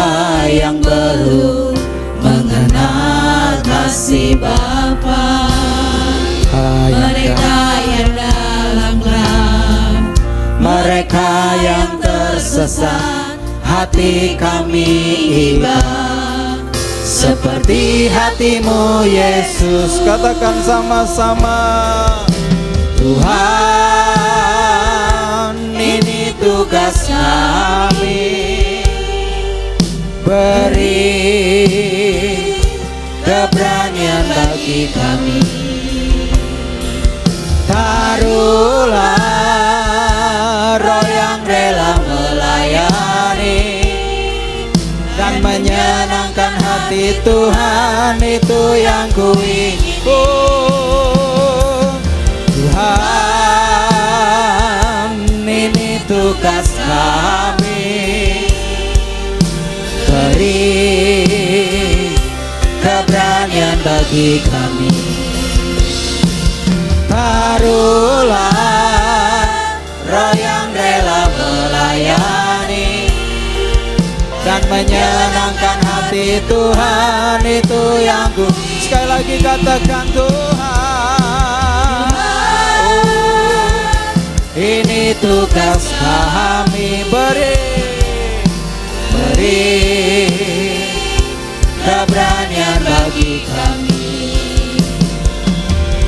yang baru mengenal kasih Bapa. Mereka yang dalam gelap, mereka yang tersesat, hati kami iba seperti hatimu Yesus. Katakan sama-sama, Tuhan, ini tugas kami, beri keberanian bagi kami. Taruhlah roh yang rela melayani dan menyenangkan hati Tuhan, itu yang ku ingin. Oh, Tuhan, ini tugas kami, beri keberanian bagi kami. Taruhlah roh yang rela melayani dan menyenangkan hati Tuhan, itu yang ku. Sekali lagi katakan, Tuhan, oh, ini tugas kami, beri keberanian bagi kami.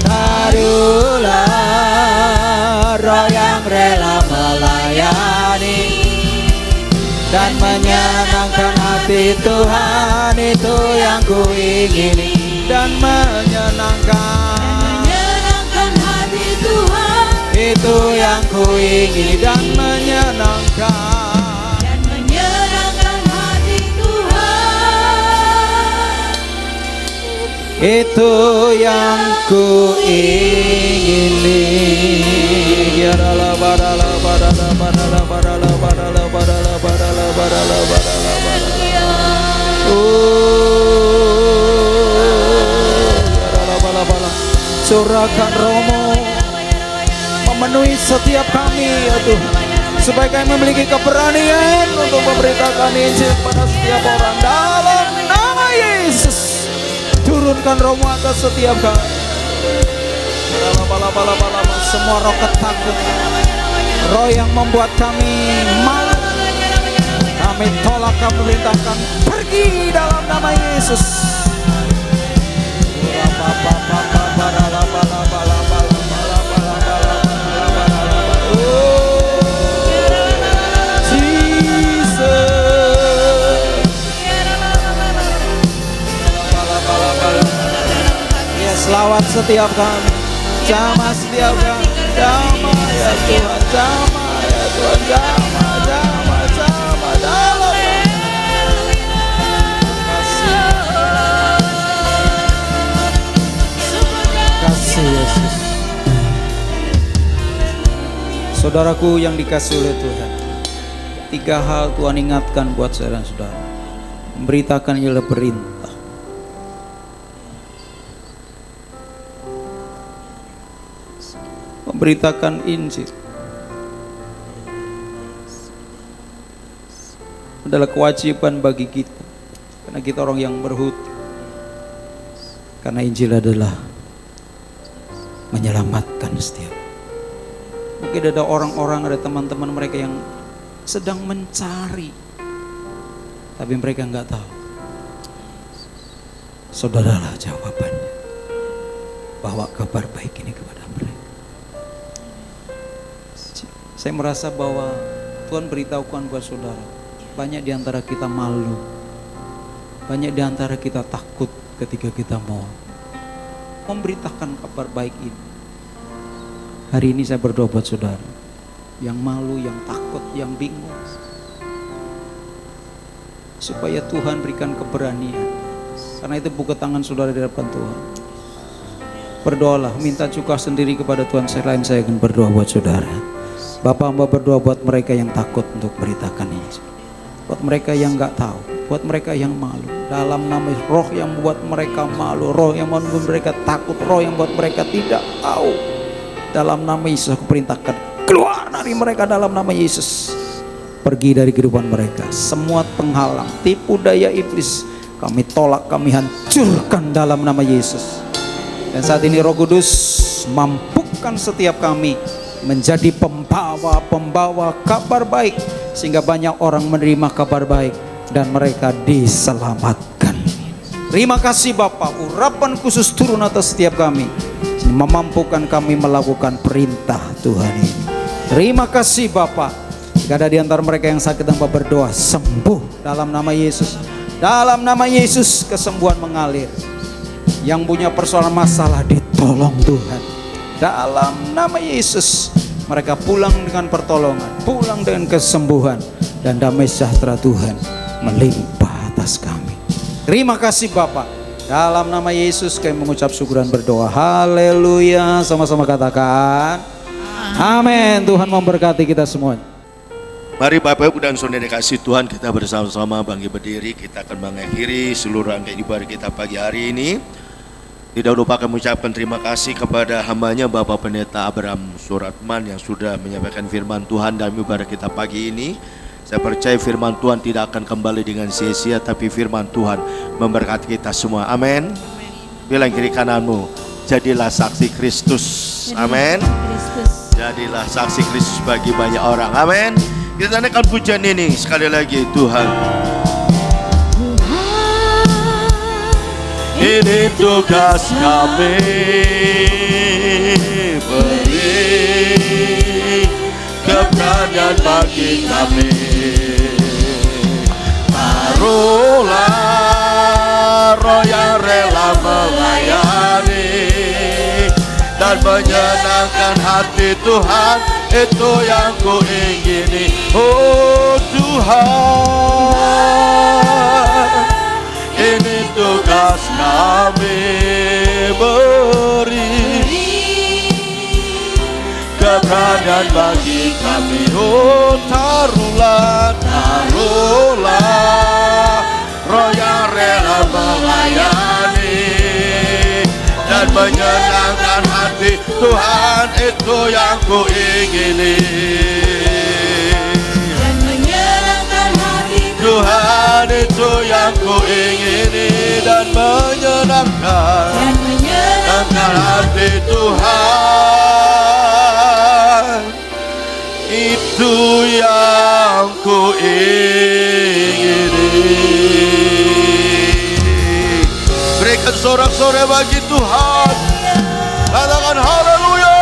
Taruhlah roh yang rela melayani dan menyenangkan hati Tuhan, itu yang ku ingini. Dan menyenangkan hati Tuhan, itu yang ku ingini. Dan menyenangkan hati Tuhan, itu yang ku ingini. Yarala barala barala barala barala barala barala barala barala barala barala. Yarala bala bala. Curahkan Romo memenuhi setiap kami ya Tuhan, supaya kami memiliki keberanian untuk memberitakan Injil pada setiap orang dalam nama Yesus. Turunkan Romo atas setiap kami. Semua roh ketakutan, roh yang membuat kami malu, kami tolak, kami perintahkan pergi dalam nama Yesus. Selawat setiap kami, jamah setiap kami, jamah ya Tuhan, jamah ya Tuhan, jamah, jamah, jamah dalam kasih Yesus. Saudaraku yang dikasihi oleh Tuhan, 3 hal Tuhan ingatkan buat saya dan saudara. Memberitakan ialah perintah, memberitakan Injil adalah kewajiban bagi kita, karena kita orang yang berhutang. Karena Injil adalah menyelamatkan setiap. Mungkin ada orang-orang, ada teman-teman mereka yang sedang mencari, tapi mereka nggak tahu. Saudaralah jawabannya, bawa kabar baik ini kepada mereka. Saya merasa bahwa Tuhan beritahukan buat saudara, banyak di antara kita malu, banyak di antara kita takut ketika kita mau memberitakan kabar baik ini. Hari ini saya berdoa buat saudara yang malu, yang takut, yang bingung, supaya Tuhan berikan keberanian, karena itu buka tangan saudara di hadapan Tuhan. Berdoalah, minta cukup sendiri kepada Tuhan. Selain saya akan berdoa buat saudara. Bapak hamba berdoa buat mereka yang takut untuk beritakan ini, buat mereka yang gak tahu, buat mereka yang malu. Dalam nama roh yang membuat mereka malu, roh yang membuat mereka takut, roh yang membuat mereka tidak tahu. Dalam nama Yesus aku perintahkan, keluar dari mereka dalam nama Yesus. Pergi dari kehidupan mereka. Semua penghalang, tipu daya iblis, kami tolak, kami hancurkan dalam nama Yesus. Dan saat ini Roh Kudus mampukan setiap kami menjadi pembawa kabar baik, sehingga banyak orang menerima kabar baik dan mereka diselamatkan. Terima kasih Bapa, urapan khusus turun atas setiap kami, memampukan kami melakukan perintah Tuhan ini. Terima kasih Bapa. Jika ada di antara mereka yang sakit, tanpa berdoa sembuh dalam nama Yesus. Dalam nama Yesus kesembuhan mengalir. Yang punya persoalan masalah ditolong Tuhan. Dalam nama Yesus mereka pulang dengan pertolongan, pulang dengan kesembuhan, dan damai sejahtera Tuhan melimpah atas kami. Terima kasih Bapa. Dalam nama Yesus kami mengucap syukur dan berdoa. Haleluya. Sama-sama katakan amin. Tuhan memberkati kita semua. Mari Bapak Ibu dan Saudara kasih Tuhan, kita bersama-sama bangkit berdiri. Kita akan mengakhiri seluruh rangkaian ibadah kita pagi hari ini. Tidak lupa kami mengucapkan terima kasih kepada hambanya Bapak Pendeta Abraham Suratman yang sudah menyampaikan firman Tuhan dalam ibadah kita pagi ini. Saya percaya firman Tuhan tidak akan kembali dengan sia-sia, tapi firman Tuhan memberkati kita semua. Amin. Bilang kiri kananmu, jadilah saksi Kristus. Amin. Jadilah saksi Kristus bagi banyak orang. Amin. Kita naikkan pujian ini sekali lagi. Tuhan, ini tugas kami, beri keberanian bagi kami. Taruhlah roh yang rela melayani dan menyenangkan hati Tuhan, itu yang ku ingini. Oh Tuhan, ini tugas kami, beri keberanian bagi kami. Oh taruhlah roh yang rela melayani dan menyenangkan hati Tuhan, itu yang ku ingini. Dan menyenangkan hati Tuhan, itu yang ku ingini. Dan menyenangkan hati Tuhan, itu yang ku ingini. Berikan sorak-sorai bagi Tuhan. Katakan haleluya.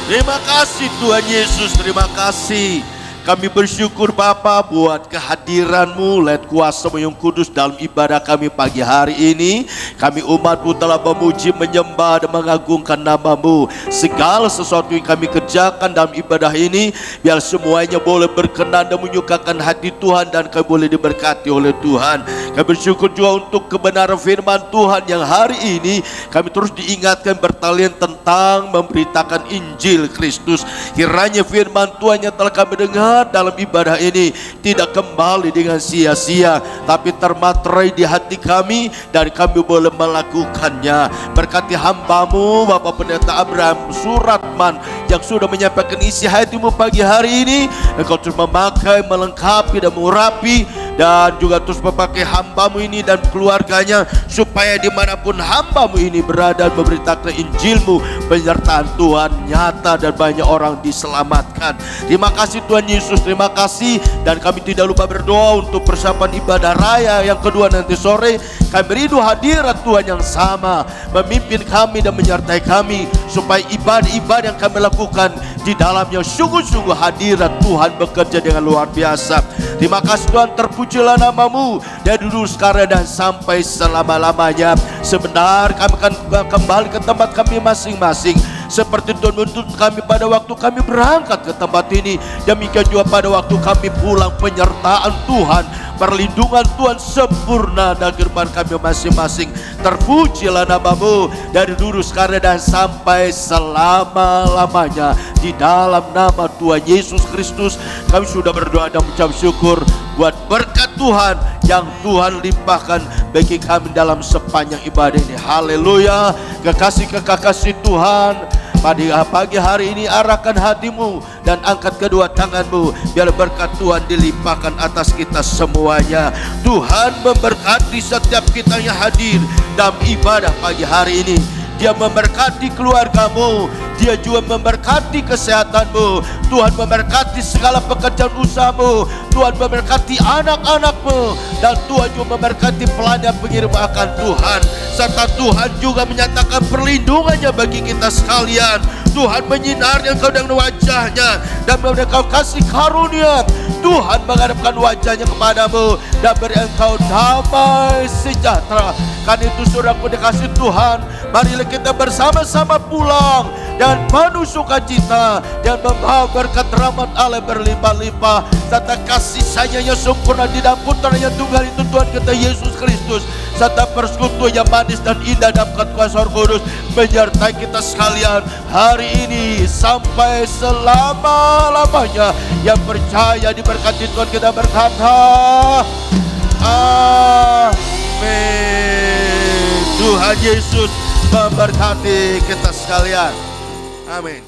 Terima kasih Tuhan Yesus, terima kasih. Kami bersyukur Bapa buat kehadiran-Mu, lihat kuasa-Mu yang kudus dalam ibadah kami pagi hari ini. Kami umat-Mu telah memuji, menyembah dan mengagungkan nama-Mu. Segala sesuatu yang kami kerjakan dalam ibadah ini, biar semuanya boleh berkenan dan menyukakan hati Tuhan, dan kami boleh diberkati oleh Tuhan. Kami bersyukur juga untuk kebenaran firman Tuhan yang hari ini kami terus diingatkan bertalian tentang memberitakan Injil Kristus. Kiranya firman Tuhan yang telah kami dengar dalam ibadah ini tidak kembali dengan sia-sia, tapi termaterai di hati kami dan kami boleh melakukannya. Berkati hamba-Mu Bapak Pendeta Abraham Suratman yang sudah menyampaikan isi hati-Mu pagi hari ini. Engkau terus memakai, melengkapi dan mengurapi, dan juga terus memakai hamba-Mu ini dan keluarganya, supaya dimanapun hamba-Mu ini berada memberitakan Injil-Mu, penyertaan Tuhan nyata dan banyak orang diselamatkan. Terima kasih Tuhan Yesus, terima kasih. Dan kami tidak lupa berdoa untuk persiapan ibadah raya yang kedua nanti sore. Kami rindu hadirat Tuhan yang sama memimpin kami dan menyertai kami, supaya ibadah-ibadah yang kami lakukan di dalamnya sungguh-sungguh hadirat Tuhan bekerja dengan luar biasa. Terima kasih Tuhan, terpujilah nama-Mu dari dulu sekarang dan sampai selama-lamanya. Sebentar kami akan kembali ke tempat kami masing-masing, seperti Tuhan menuntut kami pada waktu kami berangkat ke tempat ini. Demikian juga pada waktu kami pulang, penyertaan Tuhan, perlindungan Tuhan sempurna dalam kehidupan kami masing-masing. Terpujilah nama-Mu dari dulu sekarang dan sampai selama-lamanya. Di dalam nama Tuhan Yesus Kristus Kami sudah berdoa dan mengucap syukur buat berkat Tuhan yang Tuhan limpahkan bagi kami dalam sepanjang ibadah ini. Haleluya. Kekasih Tuhan, pada pagi hari ini arahkan hatimu dan angkat kedua tanganmu, biar berkat Tuhan dilimpahkan atas kita semuanya. Tuhan memberkati setiap kita yang hadir dalam ibadah pagi hari ini. Dia memberkati keluargamu, Dia juga memberkati kesehatanmu. Tuhan memberkati segala pekerjaan usahamu, Tuhan memberkati anak-anakmu, dan Tuhan juga memberkati pelayan pengirim akan Tuhan. Serta Tuhan juga menyatakan perlindungannya bagi kita sekalian. Tuhan menyinari engkau dengan wajahnya dan memberi engkau kasih karunia. Tuhan menghadapkan wajahnya kepadamu dan beri engkau damai sejahtera. Karena itu saudaraku dikasih Tuhan, marilah kita bersama-sama pulang dan penuh sukacita dan membawa berkat rahmat Allah berlimpah-limpah serta kasih sayangnya sempurna di dalam putranya tunggal itu Tuhan kita Yesus Kristus, serta persekutuan yang manis dan indah dalam kuasa Roh Kudus menyertai kita sekalian hari ini sampai selama-lamanya. Yang percaya diberkati Tuhan kita berkata amin. Tuhan Yesus memberkati kita sekalian. Amin.